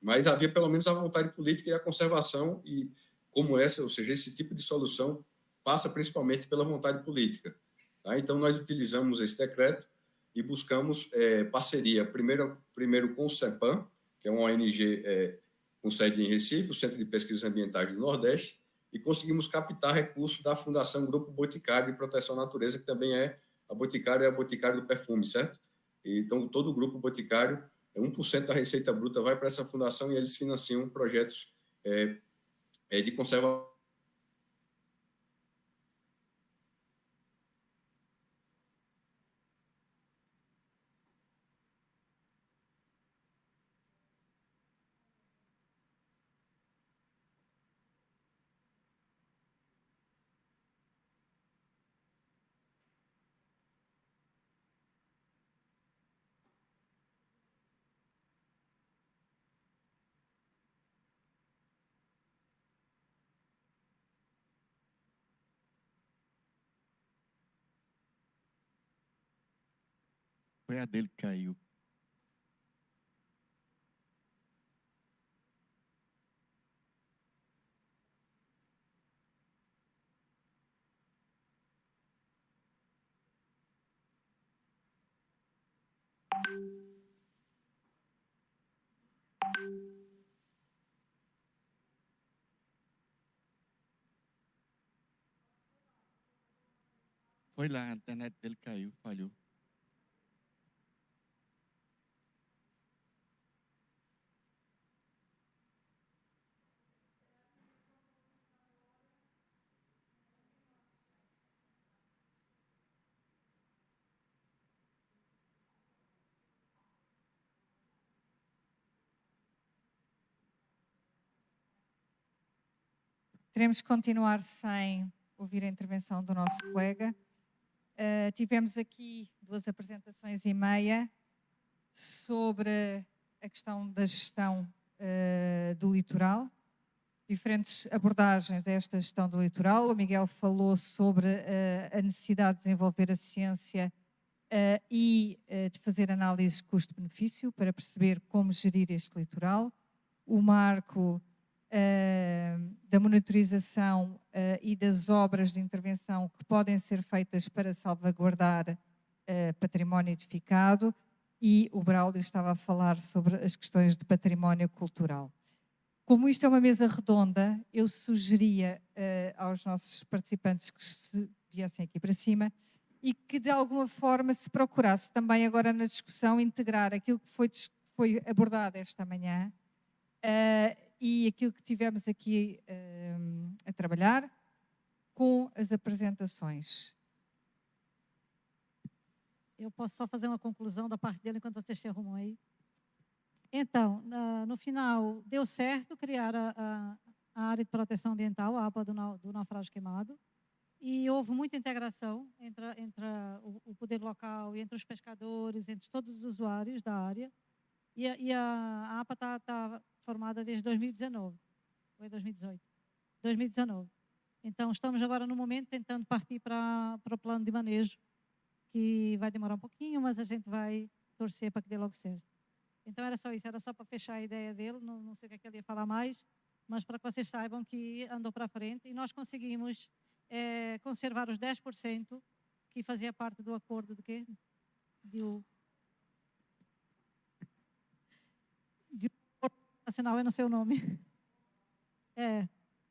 Mas havia pelo menos a vontade política e a conservação, e como essa, ou seja, esse tipo de solução passa principalmente pela vontade política. Tá? Então, nós utilizamos esse decreto e buscamos parceria, primeiro com o CEPAM, que é uma ONG com sede em Recife, o Centro de Pesquisas Ambientais do Nordeste, e conseguimos captar recursos da Fundação Grupo Boticário de Proteção à Natureza, que também é a Boticário do Perfume, certo? Então, todo o Grupo Boticário, 1% da receita bruta vai para essa fundação e eles financiam projetos de conservação. Foi a dele que caiu. Foi lá, a internet dele caiu, falhou. Teremos que continuar sem ouvir a intervenção do nosso colega. Tivemos aqui 2 apresentações e meia sobre a questão da gestão do litoral, diferentes abordagens desta gestão do litoral. O Miguel falou sobre a necessidade de desenvolver a ciência e de fazer análises custo-benefício para perceber como gerir este litoral. O Marco da monitorização e das obras de intervenção que podem ser feitas para salvaguardar património edificado, e o Braulio estava a falar sobre as questões de património cultural. Como isto é uma mesa redonda, eu sugeria aos nossos participantes que se viessem aqui para cima e que de alguma forma se procurasse também agora na discussão integrar aquilo que foi abordado esta manhã e aquilo que tivemos aqui a trabalhar com as apresentações. Eu posso só fazer uma conclusão da parte dele enquanto vocês se arrumam aí? Então, no final, deu certo criar a área de proteção ambiental, a APA do naufrágio queimado, e houve muita integração entre o poder local e entre os pescadores, entre todos os usuários da área, e a APA está formada desde 2019, ou é 2018? 2019. Então, estamos agora no momento tentando partir para o plano de manejo, que vai demorar um pouquinho, mas a gente vai torcer para que dê logo certo. Então, era só isso, era só para fechar a ideia dele, não sei o que é que ele ia falar mais, mas para que vocês saibam que andou para frente e nós conseguimos conservar os 10% que fazia parte do acordo do quê? Nacional, eu não sei o nome.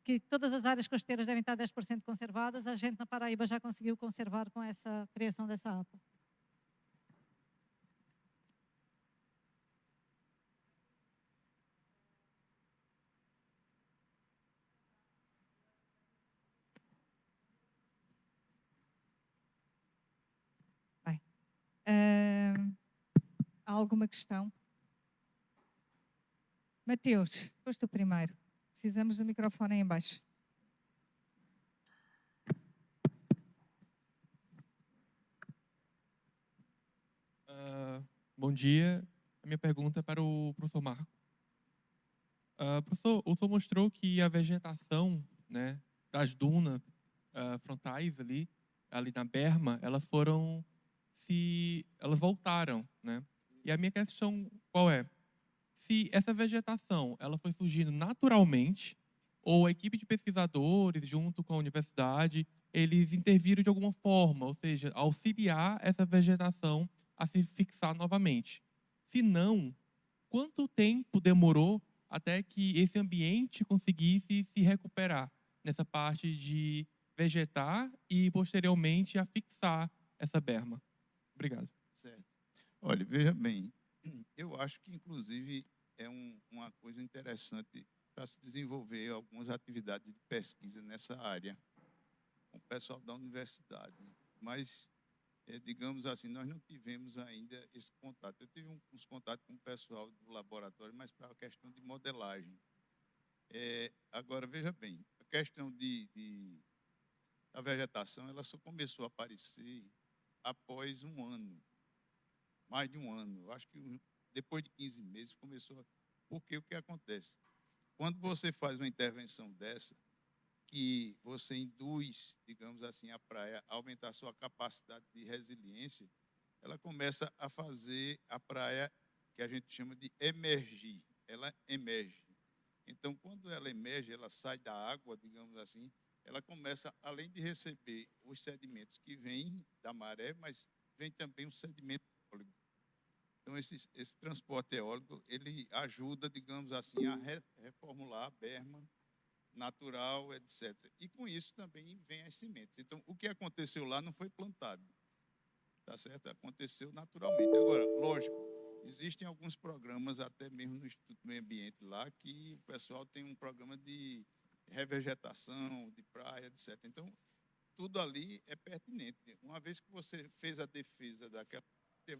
Que todas as áreas costeiras devem estar 10% conservadas, a gente na Paraíba já conseguiu conservar com essa criação dessa APA. Bem, há alguma questão? Mateus, foste o primeiro. Precisamos do microfone aí em baixo. Bom dia. A minha pergunta é para o professor Marco. Professor, o senhor mostrou que a vegetação, né, das dunas frontais ali na berma, elas voltaram, né? E a minha questão qual é? Se essa vegetação ela foi surgindo naturalmente ou a equipe de pesquisadores, junto com a universidade, eles interviram de alguma forma, ou seja, auxiliar essa vegetação a se fixar novamente. Se não, quanto tempo demorou até que esse ambiente conseguisse se recuperar nessa parte de vegetar e, posteriormente, a fixar essa berma? Obrigado. Certo. Olha, veja bem, eu acho que, inclusive, é uma coisa interessante para se desenvolver algumas atividades de pesquisa nessa área, com o pessoal da universidade. Mas, digamos assim, nós não tivemos ainda esse contato. Eu tive uns contatos com o pessoal do laboratório, mas para a questão de modelagem. Agora, veja bem, a questão da vegetação, ela só começou a aparecer após um ano, mais de um ano. Eu acho que depois de 15 meses começou a... Porque o que acontece? Quando você faz uma intervenção dessa, que você induz, digamos assim, a praia a aumentar a sua capacidade de resiliência, ela começa a fazer a praia, que a gente chama de emergir. Ela emerge. Então, quando ela emerge, ela sai da água, digamos assim, ela começa, além de receber os sedimentos que vêm da maré, mas vem também o sedimento eólico. Então, esse transporte eólico, ele ajuda, digamos assim, a reformular a berma natural, etc. E com isso também vem as sementes. Então, o que aconteceu lá não foi plantado, tá certo? Aconteceu naturalmente. Agora, lógico, existem alguns programas, até mesmo no Instituto do Meio Ambiente lá, que o pessoal tem um programa de revegetação, de praia, etc. Então, tudo ali é pertinente. Uma vez que você fez a defesa daquela, você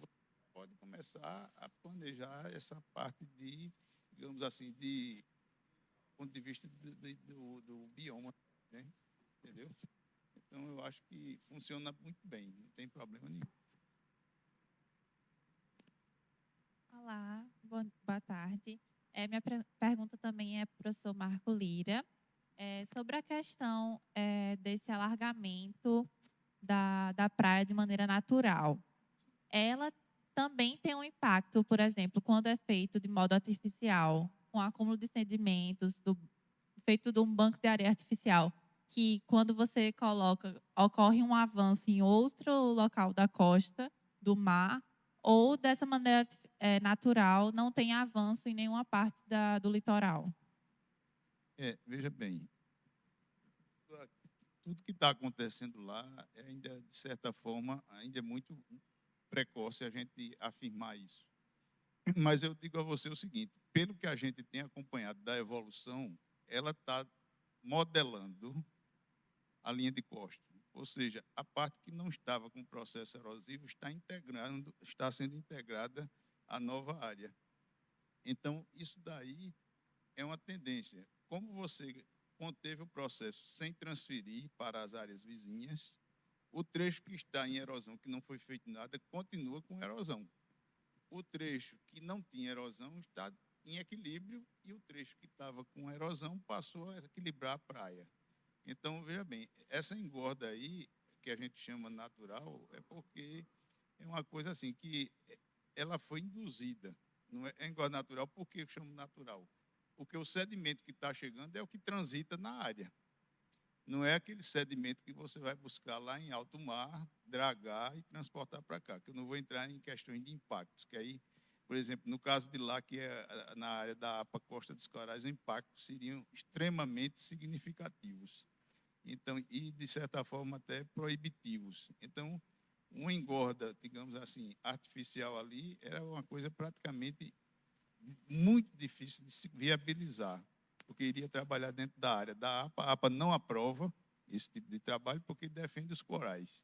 pode começar a planejar essa parte de, digamos assim, de ponto de vista do bioma, né? Entendeu? Então, eu acho que funciona muito bem, não tem problema nenhum. Olá, boa tarde. Minha pergunta também é para o professor Marco Lira, sobre a questão desse alargamento da praia de maneira natural. Ela também tem um impacto, por exemplo, quando é feito de modo artificial, com acúmulo de sedimentos, feito de um banco de areia artificial, que quando você coloca, ocorre um avanço em outro local da costa, do mar, ou dessa maneira natural, não tem avanço em nenhuma parte do litoral. Veja bem, tudo que está acontecendo lá, ainda, de certa forma, ainda é muito precoce a gente afirmar isso. Mas eu digo a você o seguinte, pelo que a gente tem acompanhado da evolução, ela está modelando a linha de costa. Ou seja, a parte que não estava com processo erosivo está sendo integrada à nova área. Então, isso daí é uma tendência. Como você conteve o processo sem transferir para as áreas vizinhas, o trecho que está em erosão, que não foi feito nada, continua com erosão. O trecho que não tinha erosão está em equilíbrio e o trecho que estava com erosão passou a equilibrar a praia. Então, veja bem, essa engorda aí, que a gente chama natural, é porque é uma coisa assim, que ela foi induzida. Não é engorda natural, por que eu chamo natural? Porque o sedimento que está chegando é o que transita na área. Não é aquele sedimento que você vai buscar lá em alto mar, dragar e transportar para cá, que eu não vou entrar em questões de impactos, que aí, por exemplo, no caso de lá, que é na área da APA Costa dos Corais, os impactos seriam extremamente significativos. Então, e, de certa forma, até proibitivos. Então, uma engorda, digamos assim, artificial ali, era uma coisa praticamente muito difícil de se viabilizar, porque iria trabalhar dentro da área da APA. A APA não aprova esse tipo de trabalho porque defende os corais.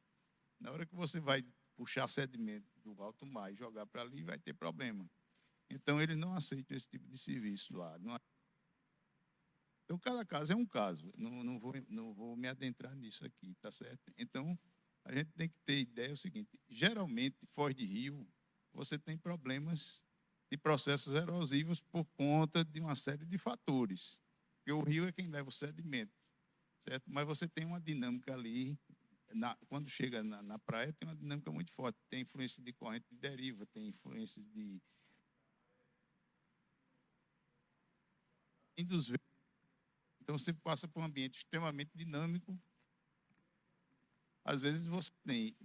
Na hora que você vai puxar sedimento do alto mar e jogar para ali, vai ter problema. Então, eles não aceitam esse tipo de serviço lá. Então, cada caso é um caso. Não vou me adentrar nisso aqui, tá certo? Então, a gente tem que ter ideia o seguinte, geralmente, foz de rio, você tem problemas de processos erosivos por conta de uma série de fatores. Porque o rio é quem leva o sedimento, certo? Mas você tem uma dinâmica ali, quando chega na praia, tem uma dinâmica muito forte. Tem influência de corrente de deriva, tem influência dos Então, você passa por um ambiente extremamente dinâmico. Às vezes, você tem...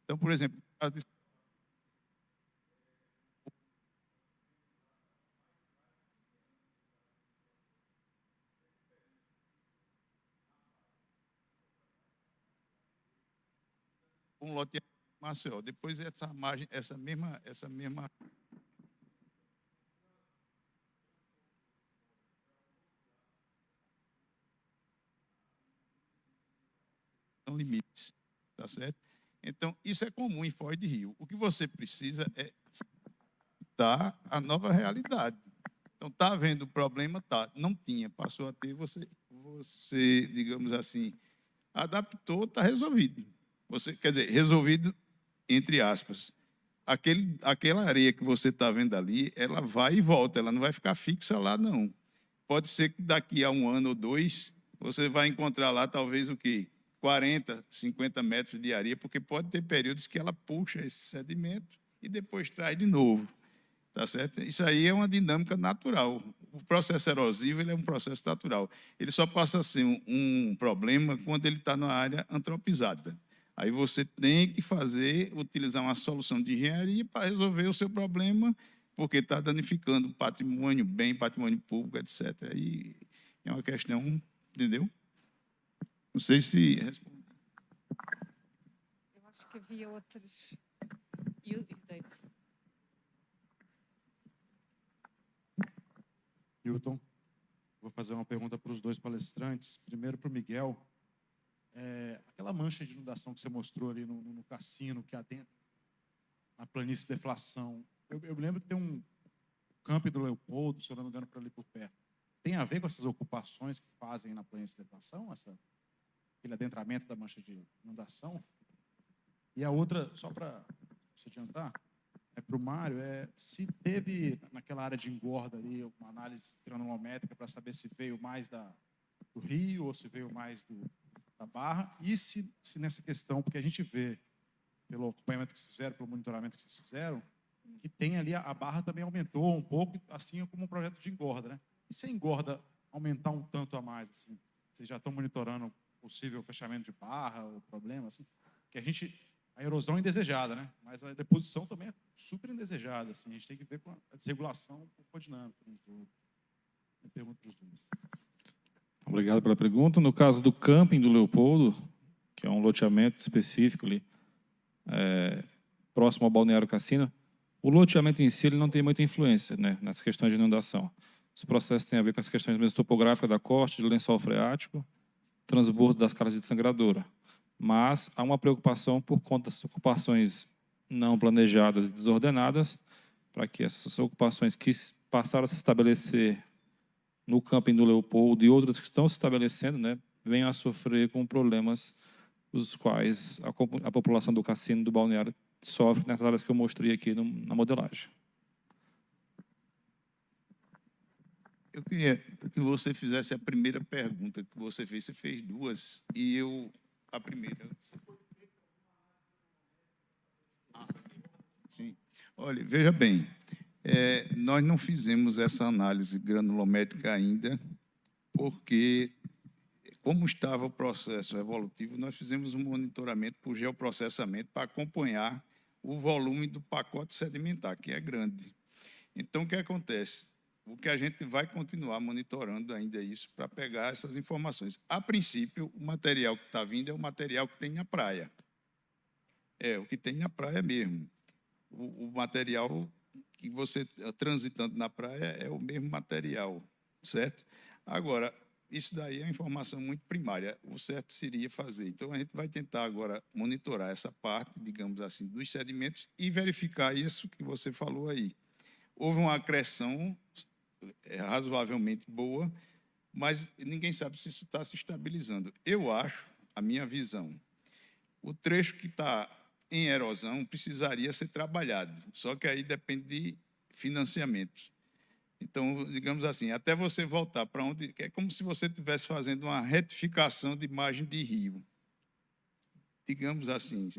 Então, por exemplo, um lote de Maceió. Depois essa margem, essa mesma são limites, tá certo? Então, isso é comum em foz de rio. O que você precisa é dar a nova realidade. Então, está havendo problema? Tá. Não tinha, passou a ter, você, digamos assim, adaptou, está resolvido. Você, quer dizer, resolvido entre aspas. Aquela areia que você está vendo ali, ela vai e volta, ela não vai ficar fixa lá, não. Pode ser que daqui a 1 ano ou 2, você vai encontrar lá talvez o quê? 40, 50 metros de areia, porque pode ter períodos que ela puxa esse sedimento e depois traz de novo. Tá certo? Isso aí é uma dinâmica natural. O processo erosivo ele é um processo natural. Ele só passa a ser um problema quando ele está na área antropizada. Aí você tem que utilizar uma solução de engenharia para resolver o seu problema, porque está danificando patrimônio, bem, patrimônio público, etc. Aí é uma questão, entendeu? Não sei se... Eu acho que havia outras. E o David? Hilton, vou fazer uma pergunta para os dois palestrantes. Primeiro para o Miguel. Aquela mancha de inundação que você mostrou ali no cassino, que adentra na planície de deflação. Eu me lembro que tem um camping do Leopoldo, se eu não me engano, por ali por perto. Tem a ver com essas ocupações que fazem na planície de deflação, aquele adentramento da mancha de inundação? E a outra, só para se adiantar, para o Mário, se teve naquela área de engorda ali uma análise granulométrica para saber se veio mais do rio ou se veio mais da barra, e se nessa questão, porque a gente vê pelo acompanhamento que vocês fizeram, pelo monitoramento que vocês fizeram, que tem ali a barra também aumentou um pouco, assim como um projeto de engorda, né? E se a engorda aumentar um tanto a mais, assim, vocês já estão monitorando possível fechamento de barra ou problema, assim, que a erosão é indesejada, né? Mas a deposição também é super indesejada, assim, a gente tem que ver com a desregulação dinâmica. Eu pergunto para os dois. Obrigado pela pergunta. No caso do camping do Leopoldo, que é um loteamento específico ali, próximo ao Balneário Cassino, o loteamento em si ele não tem muita influência, né, nas questões de inundação. Os processos têm a ver com as questões mesmo topográficas da costa, de lençol freático, transbordo das casas de desangradora. Mas há uma preocupação por conta das ocupações não planejadas e desordenadas, para que essas ocupações que passaram a se estabelecer no camping do Leopoldo e outras que estão se estabelecendo, né, venham a sofrer com problemas os quais a população do cassino do balneário sofre nessas áreas que eu mostrei aqui na modelagem. Eu queria que você fizesse a primeira pergunta que você fez. Você fez duas, e a primeira... Sim. Olha, veja bem, nós não fizemos essa análise granulométrica ainda, porque, como estava o processo evolutivo, nós fizemos um monitoramento por geoprocessamento para acompanhar o volume do pacote sedimentar, que é grande. Então, o que acontece? O que a gente vai continuar monitorando ainda é isso, para pegar essas informações. A princípio, o material que está vindo é o material que tem na praia. É, o que tem na praia mesmo. O material que você, transitando na praia, é o mesmo material, certo? Agora, isso daí é uma informação muito primária. O certo seria fazer. Então, a gente vai tentar agora monitorar essa parte, digamos assim, dos sedimentos e verificar isso que você falou aí. Houve uma acreção razoavelmente boa, mas ninguém sabe se isso está se estabilizando. Eu acho, a minha visão, o trecho que está em erosão precisaria ser trabalhado, só que aí depende de financiamento. Então, digamos assim, até você voltar para onde... É como se você estivesse fazendo uma retificação de margem de rio. Digamos assim.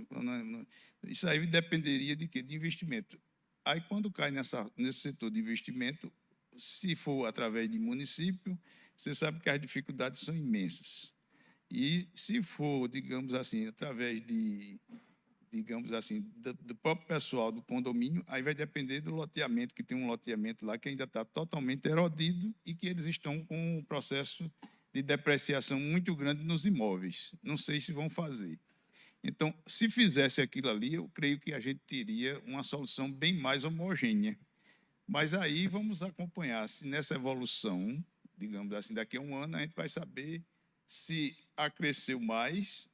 Isso aí dependeria de quê? De investimento. Aí, quando cai nesse setor de investimento, se for através de município, você sabe que as dificuldades são imensas. E se for, digamos assim, através do próprio pessoal do condomínio, aí vai depender do loteamento, que tem um loteamento lá que ainda está totalmente erodido e que eles estão com um processo de depreciação muito grande nos imóveis. Não sei se vão fazer. Então, se fizesse aquilo ali, eu creio que a gente teria uma solução bem mais homogênea. Mas aí vamos acompanhar se nessa evolução, digamos assim, daqui a um ano, a gente vai saber se acresceu mais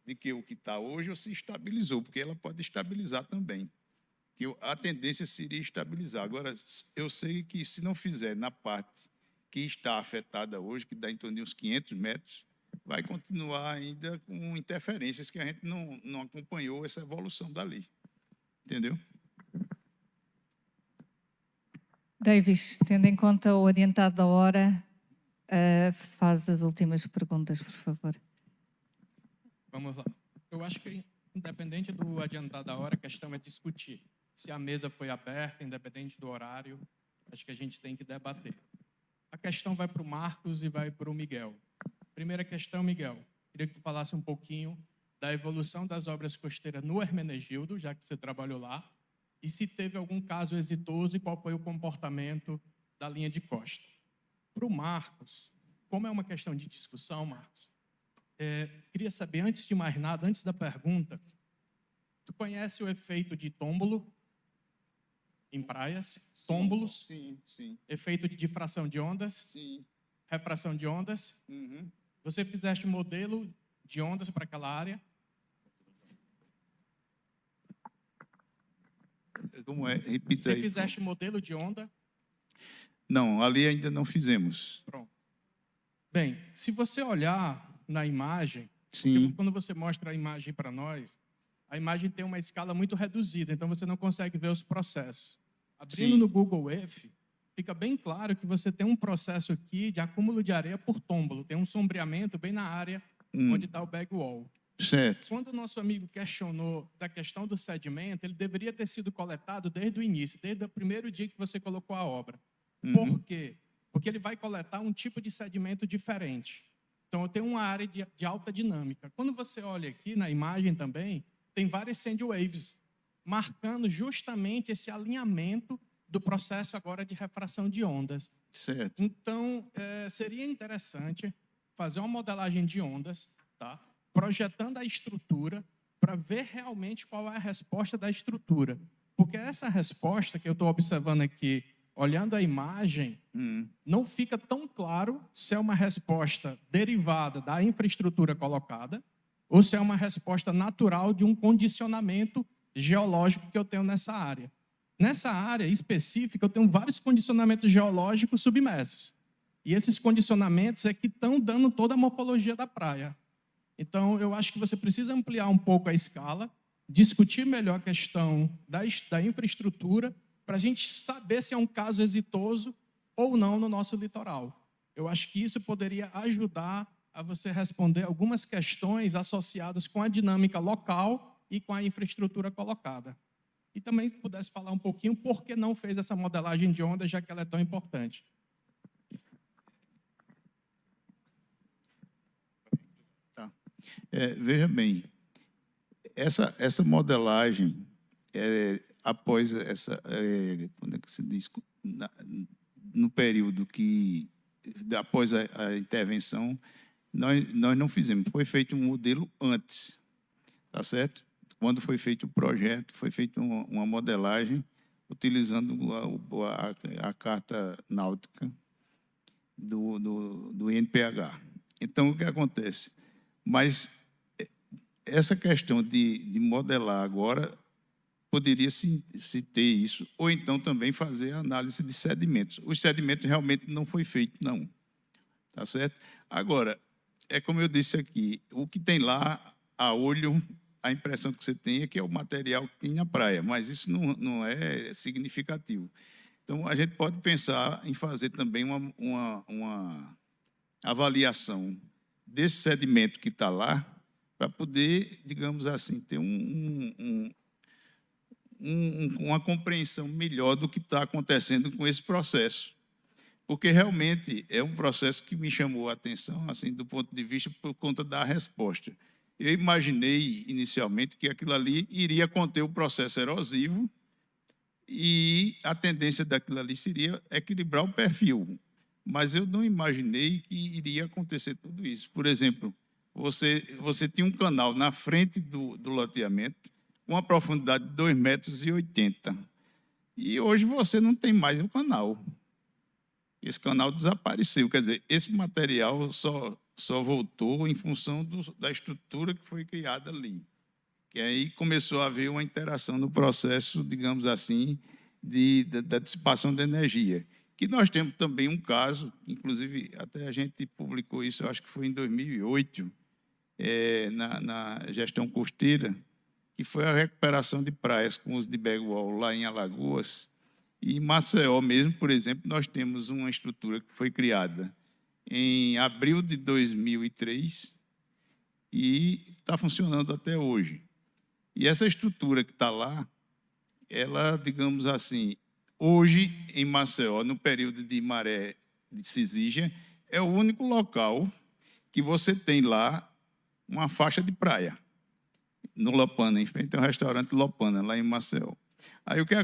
do que o que está hoje ou se estabilizou, porque ela pode estabilizar também. Que a tendência seria estabilizar. Agora, eu sei que se não fizer na parte que está afetada hoje, que dá em torno de uns 500 metros, vai continuar ainda com interferências que a gente não acompanhou essa evolução dali. Entendeu? Davis, tendo em conta o adiantado da hora, faz as últimas perguntas, por favor. Vamos lá. Eu acho que, independente do adiantado da hora, a questão é discutir. Se a mesa foi aberta, independente do horário, acho que a gente tem que debater. A questão vai para o Marcos e vai para o Miguel. Primeira questão, Miguel. Queria que tu falasse um pouquinho da evolução das obras costeiras no Hermenegildo, já que você trabalhou lá, e se teve algum caso exitoso e qual foi o comportamento da linha de costa. Para o Marcos, como é uma questão de discussão, Marcos, queria saber, antes de mais nada, antes da pergunta, tu conhece o efeito de tômbolo em praias? Tômbolos? Sim, sim. Efeito de difração de ondas? Sim. Refração de ondas? Uhum. Você fizeste modelo de ondas para aquela área? Como é? Repita Você aí. fizeste modelo de onda? Não, ali ainda não fizemos. Pronto. Bem, se você olhar na imagem, Sim. quando você mostra a imagem para nós, a imagem tem uma escala muito reduzida, então você não consegue ver os processos. Abrindo Sim. no Google Earth, fica bem claro que você tem um processo aqui de acúmulo de areia por tômbolo, tem um sombreamento bem na área onde está o bag wall. Certo. Quando o nosso amigo questionou da questão do sedimento, ele deveria ter sido coletado desde o início, desde o primeiro dia que você colocou a obra. Por quê? Porque ele vai coletar um tipo de sedimento diferente. Então, eu tenho uma área de alta dinâmica. Quando você olha aqui na imagem também, tem várias sand waves, marcando justamente esse alinhamento do processo agora de refração de ondas. Certo. Então, seria interessante fazer uma modelagem de ondas, tá? Projetando a estrutura para ver realmente qual é a resposta da estrutura. Porque essa resposta que eu estou observando aqui, olhando a imagem, não fica tão claro se é uma resposta derivada da infraestrutura colocada ou se é uma resposta natural de um condicionamento geológico que eu tenho nessa área. Nessa área específica, eu tenho vários condicionamentos geológicos submersos. E esses condicionamentos é que estão dando toda a morfologia da praia. Então, eu acho que você precisa ampliar um pouco a escala, discutir melhor a questão da infraestrutura, para a gente saber se é um caso exitoso ou não no nosso litoral. Eu acho que isso poderia ajudar a você responder algumas questões associadas com a dinâmica local e com a infraestrutura colocada. E também pudesse falar um pouquinho por que não fez essa modelagem de onda, já que ela é tão importante. Tá. Veja bem, essa modelagem, após essa, quando é que se diz, no período que, após a intervenção, nós não fizemos, foi feito um modelo antes, tá certo? Quando foi feito o projeto, foi feita uma modelagem utilizando a carta náutica do INPH. Então, o que acontece? Mas essa questão de modelar agora, poderia se ter isso, ou então também fazer a análise de sedimentos. Os sedimentos realmente não foi feito, não. Tá certo? Agora, é como eu disse aqui, o que tem lá, a olho, a impressão que você tem é que é o material que tem na praia, mas isso não é significativo. Então, Então, a gente pode pensar em fazer também uma avaliação desse sedimento que está lá, para poder, digamos assim, ter uma compreensão melhor do que está acontecendo com esse processo. Porque realmente é um processo que me chamou a atenção, assim, do ponto de vista por conta da resposta. Eu imaginei inicialmente que aquilo ali iria conter o processo erosivo e a tendência daquilo ali seria equilibrar o perfil. Mas eu não imaginei que iria acontecer tudo isso. Por exemplo, você tinha um canal na frente do loteamento com uma profundidade de 2,80 m. E hoje você não tem mais o canal. Esse canal desapareceu. Quer dizer, esse material só voltou em função da estrutura que foi criada ali. Que aí começou a haver uma interação no processo, digamos assim, da dissipação de energia. Que nós temos também um caso, inclusive até a gente publicou isso, eu acho que foi em 2008, na gestão costeira, que foi a recuperação de praias com uso de backwall lá em Alagoas. E em Maceió mesmo, por exemplo, nós temos uma estrutura que foi criada em abril de 2003 e está funcionando até hoje. E essa estrutura que está lá, ela, digamos assim, hoje em Maceió, no período de maré de Cisígia, é o único local que você tem lá uma faixa de praia, no Lopana, em frente ao restaurante Lopana, lá em Maceió. Aí o que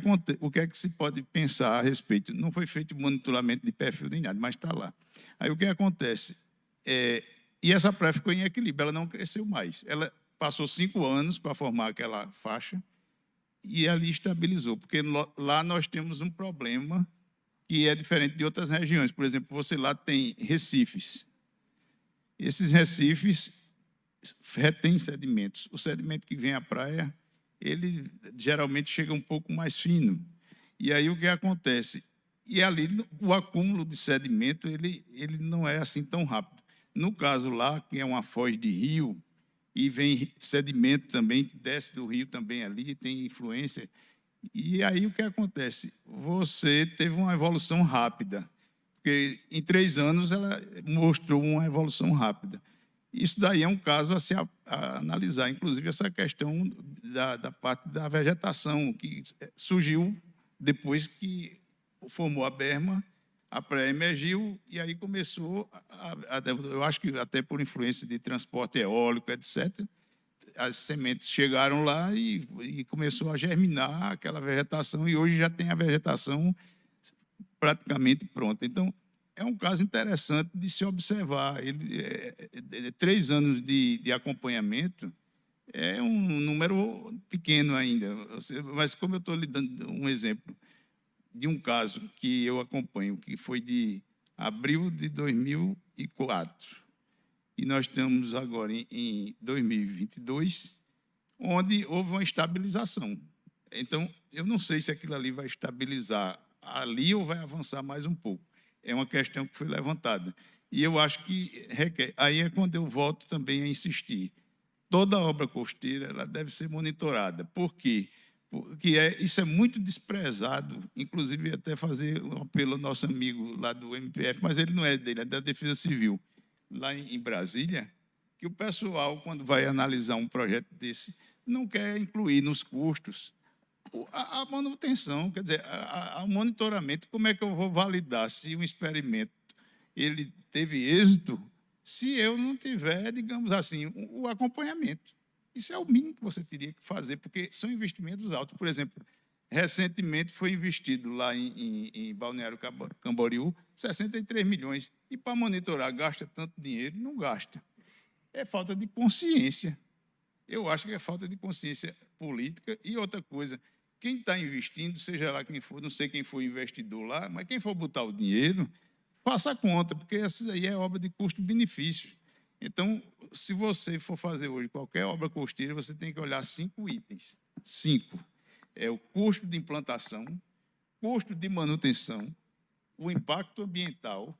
é que se pode pensar a respeito? Não foi feito monitoramento de perfil nem nada, mas está lá. Aí o que acontece? E essa praia ficou em equilíbrio, ela não cresceu mais. Ela passou 5 anos para formar aquela faixa e ali estabilizou, porque lá nós temos um problema que é diferente de outras regiões. Por exemplo, você lá tem recifes. Esses recifes retêm sedimentos. O sedimento que vem à praia, ele geralmente chega um pouco mais fino. E aí o que acontece? E ali o acúmulo de sedimento, ele não é assim tão rápido. No caso lá, que é uma foz de rio, e vem sedimento também, que desce do rio também ali, tem influência. E aí o que acontece? Você teve uma evolução rápida, porque em 3 anos ela mostrou uma evolução rápida. Isso daí é um caso a se analisar, inclusive essa questão da parte da vegetação, que surgiu depois que formou a berma, a praia emergiu, e aí começou, eu acho que até por influência de transporte eólico, etc., as sementes chegaram lá e começou a germinar aquela vegetação, e hoje já tem a vegetação praticamente pronta. Então, é um caso interessante de se observar. 3 anos de acompanhamento é um número pequeno ainda, mas como eu estou lhe dando um exemplo de um caso que eu acompanho, que foi de abril de 2004, e nós estamos agora em 2022, onde houve uma estabilização. Então, eu não sei se aquilo ali vai estabilizar ali ou vai avançar mais um pouco. É uma questão que foi levantada. E eu acho que requer. Aí é quando eu volto também a insistir. Toda obra costeira ela deve ser monitorada. Por quê? Porque isso é muito desprezado, inclusive até fazer um apelo ao nosso amigo lá do MPF, mas ele não é dele, é da Defesa Civil, lá em Brasília, que o pessoal, quando vai analisar um projeto desse, não quer incluir nos custos a manutenção, quer dizer, o monitoramento. Como é que eu vou validar se um experimento ele teve êxito se eu não tiver, digamos assim, o acompanhamento? Isso é o mínimo que você teria que fazer, porque são investimentos altos. Por exemplo, recentemente foi investido lá em Balneário Camboriú 63 milhões. E para monitorar, gasta tanto dinheiro? Não gasta. É falta de consciência. Eu acho que é falta de consciência política. E outra coisa, quem está investindo, seja lá quem for, não sei quem foi o investidor lá, mas quem for botar o dinheiro, faça a conta, porque essa aí é obra de custo-benefício. Então, se você for fazer hoje qualquer obra costeira, você tem que olhar 5 itens. 5. É o custo de implantação, custo de manutenção, o impacto ambiental,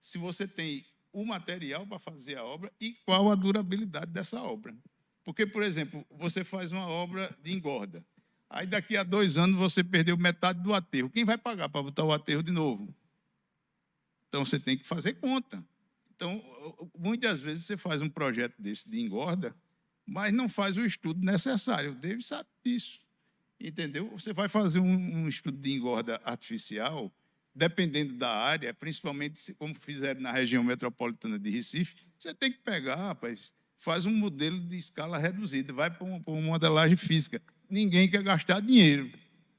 se você tem o material para fazer a obra e qual a durabilidade dessa obra. Porque, por exemplo, você faz uma obra de engorda. Aí daqui a 2 anos você perdeu metade do aterro. Quem vai pagar para botar o aterro de novo? Então você tem que fazer conta. Então, muitas vezes você faz um projeto desse de engorda, mas não faz o estudo necessário. O David sabe disso. Entendeu? Você vai fazer um estudo de engorda artificial, dependendo da área, principalmente como fizeram na região metropolitana de Recife, você tem que pegar, rapaz, faz um modelo de escala reduzida, vai para uma modelagem física. Ninguém quer gastar dinheiro.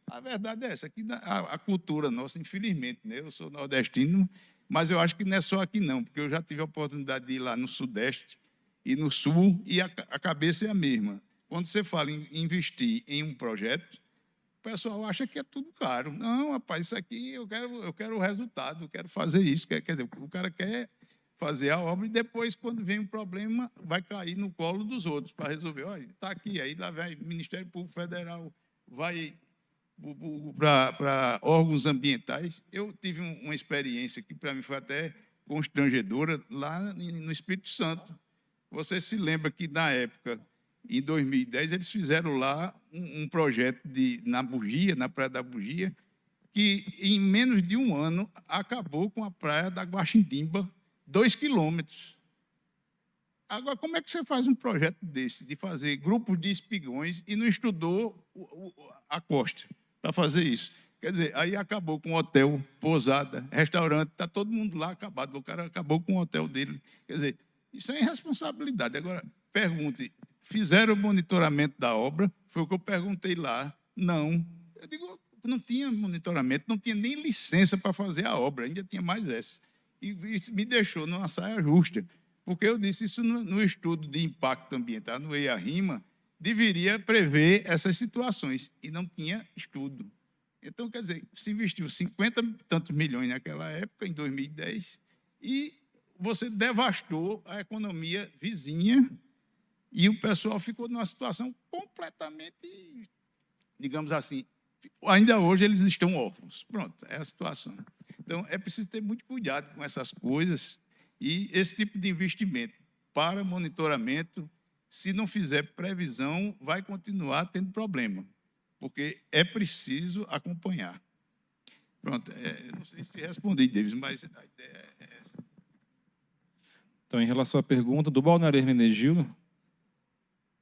A verdade é essa. Aqui, a cultura nossa, infelizmente, né? Eu sou nordestino, mas eu acho que não é só aqui não, porque eu já tive a oportunidade de ir lá no Sudeste e no Sul, e a cabeça é a mesma. Quando você fala em investir em um projeto, o pessoal acha que é tudo caro. Não, rapaz, isso aqui eu quero o resultado, eu quero fazer isso. Quer dizer, o cara quer fazer a obra e depois, quando vem um problema, vai cair no colo dos outros para resolver. Olha, está aqui, aí lá vai o Ministério Público Federal, vai para órgãos ambientais. Eu tive uma experiência que, para mim, foi até constrangedora, lá no Espírito Santo. Você se lembra que, na época, em 2010, eles fizeram lá um projeto na Bugia, na Praia da Bugia, que, em menos de 1 ano, acabou com a Praia da Guaxindimba, 2 quilômetros. Agora, como é que você faz um projeto desse, de fazer grupos de espigões, e não estudou a costa para fazer isso? Quer dizer, aí acabou com hotel, pousada, restaurante, está todo mundo lá acabado. O cara acabou com o hotel dele. Quer dizer, isso é irresponsabilidade. Agora, pergunte, fizeram o monitoramento da obra? Foi o que eu perguntei lá. Não. Eu digo, não tinha monitoramento, não tinha nem licença para fazer a obra, ainda tinha mais essa. E isso me deixou numa saia justa, porque eu disse, isso no estudo de impacto ambiental, no EIA-RIMA, deveria prever essas situações, e não tinha estudo. Então, quer dizer, se investiu 50 e tantos milhões naquela época, em 2010, e você devastou a economia vizinha, e o pessoal ficou numa situação completamente, digamos assim, ainda hoje eles estão órfãos. Pronto, é a situação. Então, é preciso ter muito cuidado com essas coisas, e esse tipo de investimento para monitoramento, se não fizer previsão, vai continuar tendo problema, porque é preciso acompanhar. Pronto, eu não sei se respondi, Davis, mas a ideia é essa. Então, em relação à pergunta do Balneário Hermenegildo,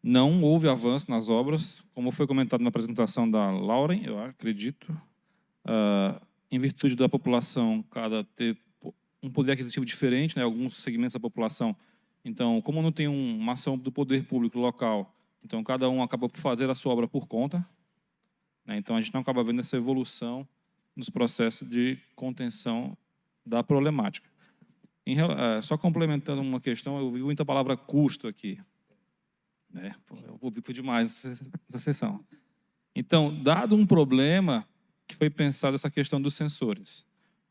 não houve avanço nas obras, como foi comentado na apresentação da Lauren, eu acredito, em virtude da população ter um poder aquisitivo diferente, né, alguns segmentos da população. Então, como não tem uma ação do poder público local, então cada um acaba por fazer a sua obra por conta, né, então a gente não acaba vendo essa evolução nos processos de contenção da problemática. Só complementando uma questão, eu ouvi muita palavra custo aqui. Né? Eu ouvi por demais essa sessão. Então, dado um problema que foi pensado essa questão dos sensores,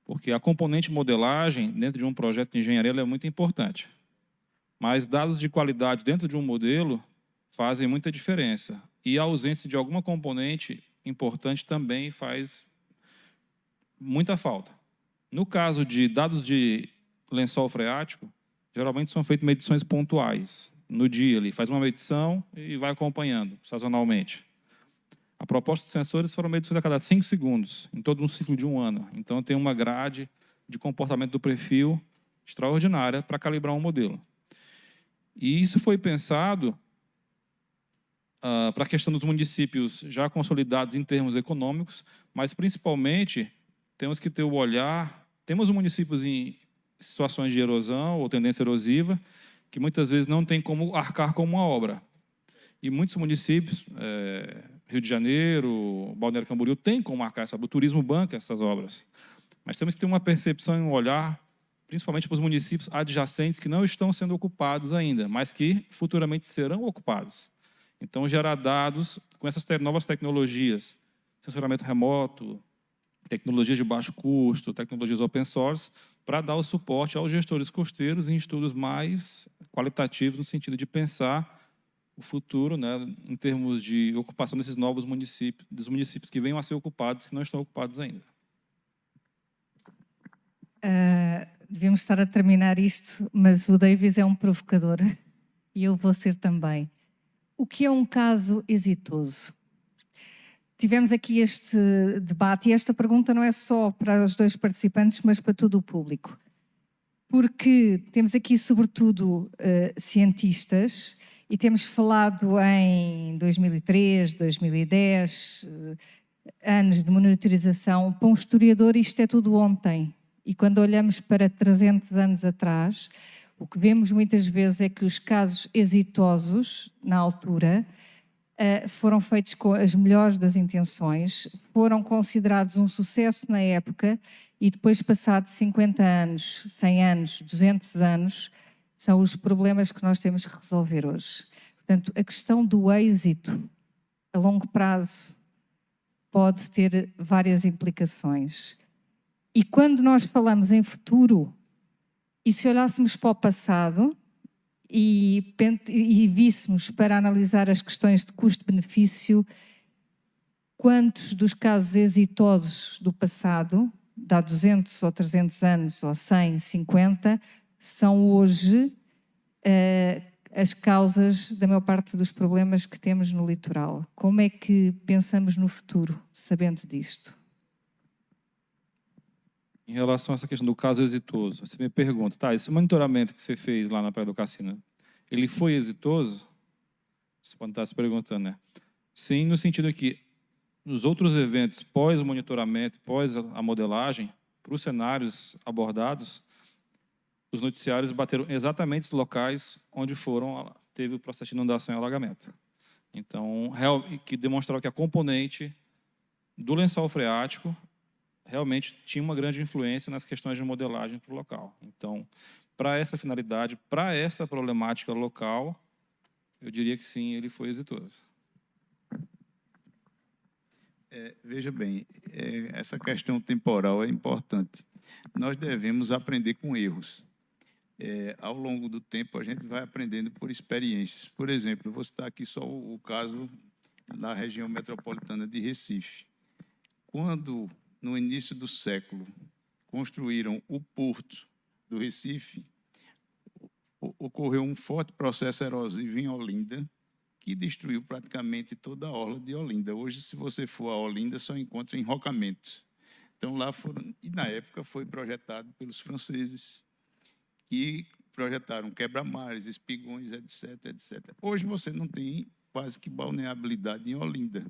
porque a componente modelagem dentro de um projeto de engenharia é muito importante, mas dados de qualidade dentro de um modelo fazem muita diferença, e a ausência de alguma componente importante também faz muita falta. No caso de dados de lençol freático, geralmente são feitas medições pontuais. No dia, ele faz uma medição e vai acompanhando, sazonalmente. A proposta de sensores foram medições a cada 5 segundos, em todo um ciclo de 1 ano. Então, tem uma grade de comportamento do perfil extraordinária para calibrar um modelo. E isso foi pensado para a questão dos municípios já consolidados em termos econômicos, mas, principalmente, temos que ter o olhar... Temos municípios em situações de erosão ou tendência erosiva, que muitas vezes não tem como arcar com uma obra. E muitos municípios, Rio de Janeiro, Balneário Camboriú, têm como marcar essa obra. O turismo banca essas obras. Mas temos que ter uma percepção e um olhar, principalmente para os municípios adjacentes que não estão sendo ocupados ainda, mas que futuramente serão ocupados. Então, gerar dados com essas novas tecnologias, sensoramento remoto, tecnologias de baixo custo, tecnologias open source, para dar o suporte aos gestores costeiros em estudos mais qualitativos, no sentido de pensar o futuro, né, em termos de ocupação desses novos municípios, dos municípios que venham a ser ocupados, que não estão ocupados ainda. Devíamos estar a terminar isto, mas o Davis é um provocador e eu vou ser também. O que é um caso exitoso? tivemos aqui este debate, e esta pergunta não é só para os dois participantes, mas para todo o público. Porque temos aqui, sobretudo, cientistas, e temos falado em 2003, 2010, anos de monitorização. Para um historiador, isto é tudo ontem. E quando olhamos para 300 anos atrás, o que vemos muitas vezes é que os casos exitosos, na altura, foram feitos com as melhores das intenções, foram considerados um sucesso na época e depois, passados 50 anos, 100 anos, 200 anos, são os problemas que nós temos que resolver hoje. Portanto, a questão do êxito a longo prazo pode ter várias implicações. E quando nós falamos em futuro, e se olhássemos para o passado e víssemos para analisar as questões de custo-benefício, quantos dos casos exitosos do passado, de há 200 ou 300 anos, ou 100, 50, são hoje as causas da maior parte dos problemas que temos no litoral? Como é que pensamos no futuro, sabendo disto? Em relação a essa questão do caso exitoso, você me pergunta, tá, esse monitoramento que você fez lá na Praia do Cassino, ele foi exitoso? Você pode estar se perguntando, né? Sim, no sentido que nos outros eventos, pós o monitoramento, pós a modelagem, para os cenários abordados, os noticiários bateram exatamente os locais onde teve o processo de inundação e alagamento. Então, que demonstrava que a componente do lençol freático realmente tinha uma grande influência nas questões de modelagem para o local. Então, para essa finalidade, para essa problemática local, eu diria que sim, ele foi exitoso. Veja bem, essa questão temporal é importante. Nós devemos aprender com erros. Ao longo do tempo, a gente vai aprendendo por experiências. Por exemplo, eu vou citar aqui só o caso da região metropolitana de Recife. Quando, no início do século, construíram o porto do Recife, ocorreu um forte processo erosivo em Olinda, que destruiu praticamente toda a orla de Olinda. Hoje, se você for a Olinda, só encontra enrocamento. Então, lá foram... E, na época, foi projetado pelos franceses, que projetaram quebra-mares, espigões, etc., etc. Hoje, você não tem quase que balneabilidade em Olinda,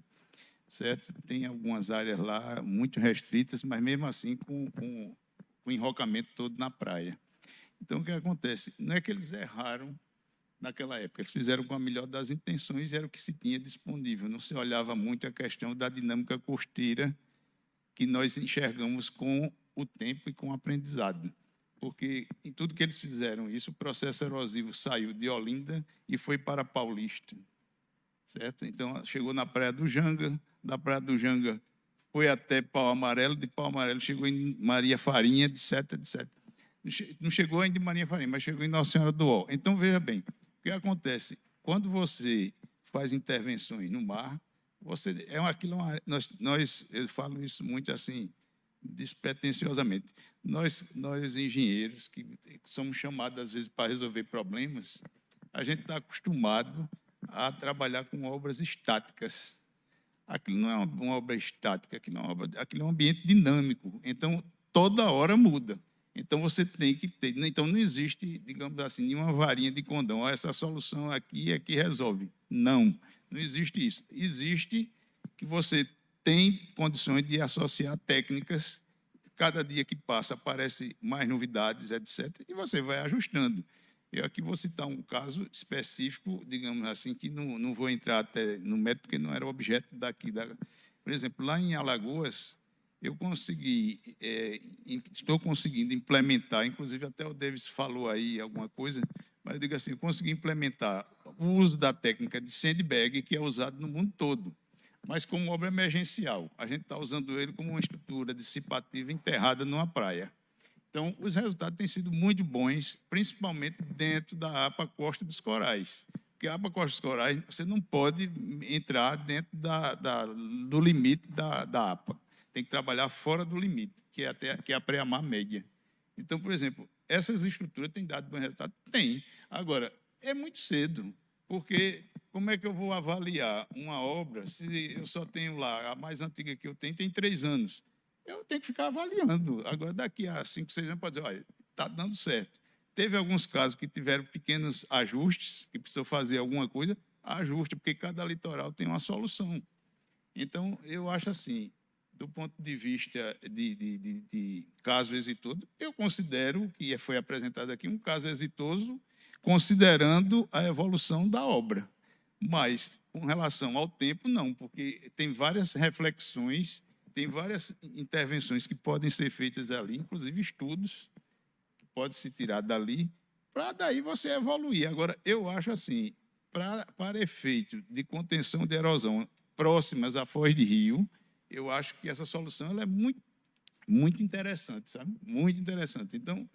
certo? Tem algumas áreas lá muito restritas, mas, mesmo assim, com o enrocamento todo na praia. Então, o que acontece? Não é que eles erraram naquela época, eles fizeram com a melhor das intenções e era o que se tinha disponível. Não se olhava muito a questão da dinâmica costeira que nós enxergamos com o tempo e com o aprendizado. Porque em tudo que eles fizeram isso, o processo erosivo saiu de Olinda e foi para Paulista, certo? Então, chegou na Praia do Janga, da Praia do Janga foi até Pau Amarelo, de Pau Amarelo chegou em Maria Farinha, etc., etc. Não chegou ainda em Maria Farinha, mas chegou em Nossa Senhora do Ó. Então, veja bem, o que acontece? Quando você faz intervenções no mar, eu falo isso muito assim, despretensiosamente. Nós engenheiros, que somos chamados, às vezes, para resolver problemas, a gente está acostumado a trabalhar com obras estáticas. Aquilo não é uma obra estática, aquilo é um ambiente dinâmico. Então, toda hora muda. Então, você tem que ter... Então, não existe, digamos assim, nenhuma varinha de condão. Essa solução aqui é que resolve. Não existe isso. Existe que você tem condições de associar técnicas. Cada dia que passa, aparecem mais novidades, etc. E você vai ajustando. Eu aqui vou citar um caso específico, digamos assim, que não vou entrar até no mérito, porque não era objeto daqui. Por exemplo, lá em Alagoas, eu estou conseguindo implementar, inclusive até o Davis falou aí alguma coisa, mas eu digo assim, eu consegui implementar o uso da técnica de sandbag, que é usado no mundo todo, mas como obra emergencial. A gente está usando ele como uma estrutura dissipativa enterrada numa praia. Então, os resultados têm sido muito bons, principalmente dentro da APA Costa dos Corais. Porque a APA Costa dos Corais, você não pode entrar dentro do limite da APA. Tem que trabalhar fora do limite, que é a pré-amar média. Então, por exemplo, essas estruturas têm dado bom resultado? Tem. Agora, é muito cedo. Porque como é que eu vou avaliar uma obra se eu só tenho lá, a mais antiga que eu tenho tem 3 anos? Eu tenho que ficar avaliando. Agora, daqui a 5, 6 anos, pode dizer, olha, está dando certo. Teve alguns casos que tiveram pequenos ajustes, que precisou fazer alguma coisa, ajuste, porque cada litoral tem uma solução. Então, eu acho assim, do ponto de vista de caso exitoso, eu considero que foi apresentado aqui um caso exitoso, considerando a evolução da obra. Mas, com relação ao tempo, não, porque tem várias reflexões, tem várias intervenções que podem ser feitas ali, inclusive estudos, que podem se tirar dali, para daí você evoluir. Agora, eu acho assim, para efeito de contenção de erosão próximas à foz de rio, eu acho que essa solução ela é muito, muito interessante, sabe? Muito interessante. Então,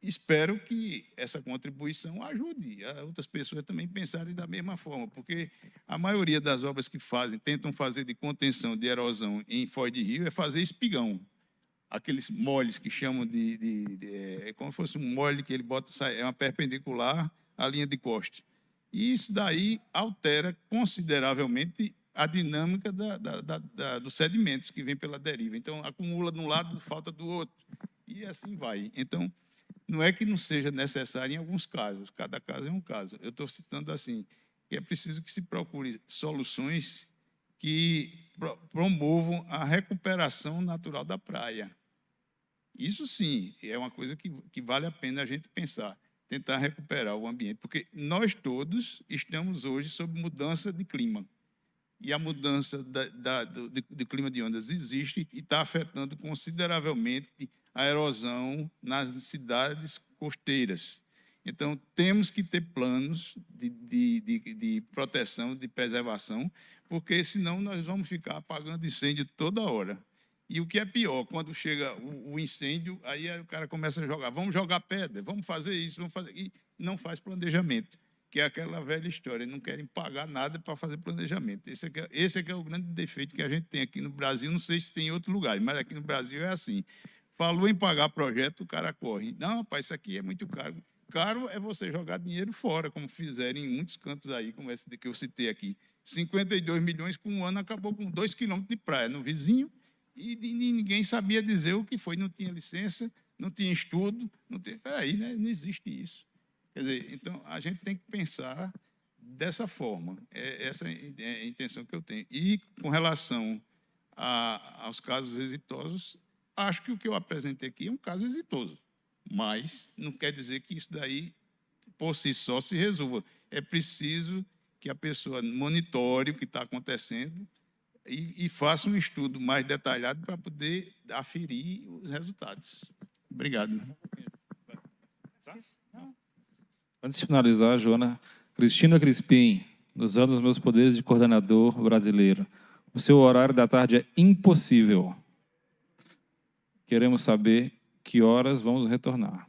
espero que essa contribuição ajude a outras pessoas também pensarem da mesma forma, porque a maioria das obras que tentam fazer de contenção de erosão em foz de rio é fazer espigão. Aqueles moles que chamam é como se fosse um mole que ele bota, é uma perpendicular à linha de corte. E isso daí altera consideravelmente a dinâmica dos sedimentos que vem pela deriva. Então, acumula de um lado, falta do outro, e assim vai. Então, não é que não seja necessário em alguns casos, cada caso é um caso. Eu estou citando assim, que é preciso que se procure soluções que promovam a recuperação natural da praia. Isso, sim, é uma coisa que vale a pena a gente pensar, tentar recuperar o ambiente, porque nós todos estamos hoje sob mudança de clima. E a mudança do clima de ondas existe e está afetando consideravelmente a erosão nas cidades costeiras. Então, temos que ter planos de proteção, de preservação, porque senão nós vamos ficar apagando incêndio toda hora. E o que é pior, quando chega o incêndio, aí o cara começa a jogar, vamos jogar pedra, vamos fazer isso, vamos fazer... E não faz planejamento, que é aquela velha história, não querem pagar nada para fazer planejamento. Esse é que é o grande defeito que a gente tem aqui no Brasil, não sei se tem em outro lugar, mas aqui no Brasil é assim. Falou em pagar projeto, o cara corre. Não, rapaz, isso aqui é muito caro. Caro é você jogar dinheiro fora, como fizeram em muitos cantos aí, como esse que eu citei aqui. 52 milhões com um ano, acabou com 2 quilômetros de praia no vizinho, e ninguém sabia dizer o que foi, não tinha licença, não tinha estudo, não tem... Peraí, né? Não existe isso. Quer dizer, então, a gente tem que pensar dessa forma. Essa é a intenção que eu tenho. E, com relação aos casos exitosos, acho que o que eu apresentei aqui é um caso exitoso, mas não quer dizer que isso daí, por si só, se resolva. É preciso que a pessoa monitore o que está acontecendo e faça um estudo mais detalhado para poder aferir os resultados. Obrigado. Antes de finalizar, Joana, Cristina Crispim, usando os meus poderes de coordenador brasileiro, o seu horário da tarde é impossível. Queremos saber que horas vamos retornar.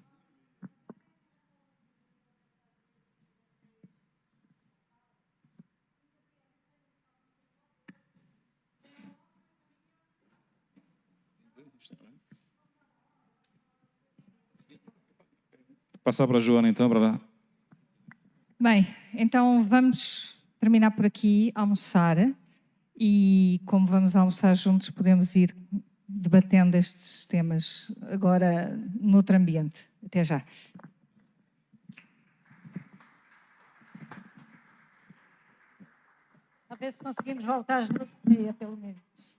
Passar para a Joana, então, para lá. Bem, então vamos terminar por aqui, almoçar, e como vamos almoçar juntos, podemos ir debatendo estes temas agora noutro ambiente. Até já. A ver se conseguimos voltar às 9h30, pelo menos.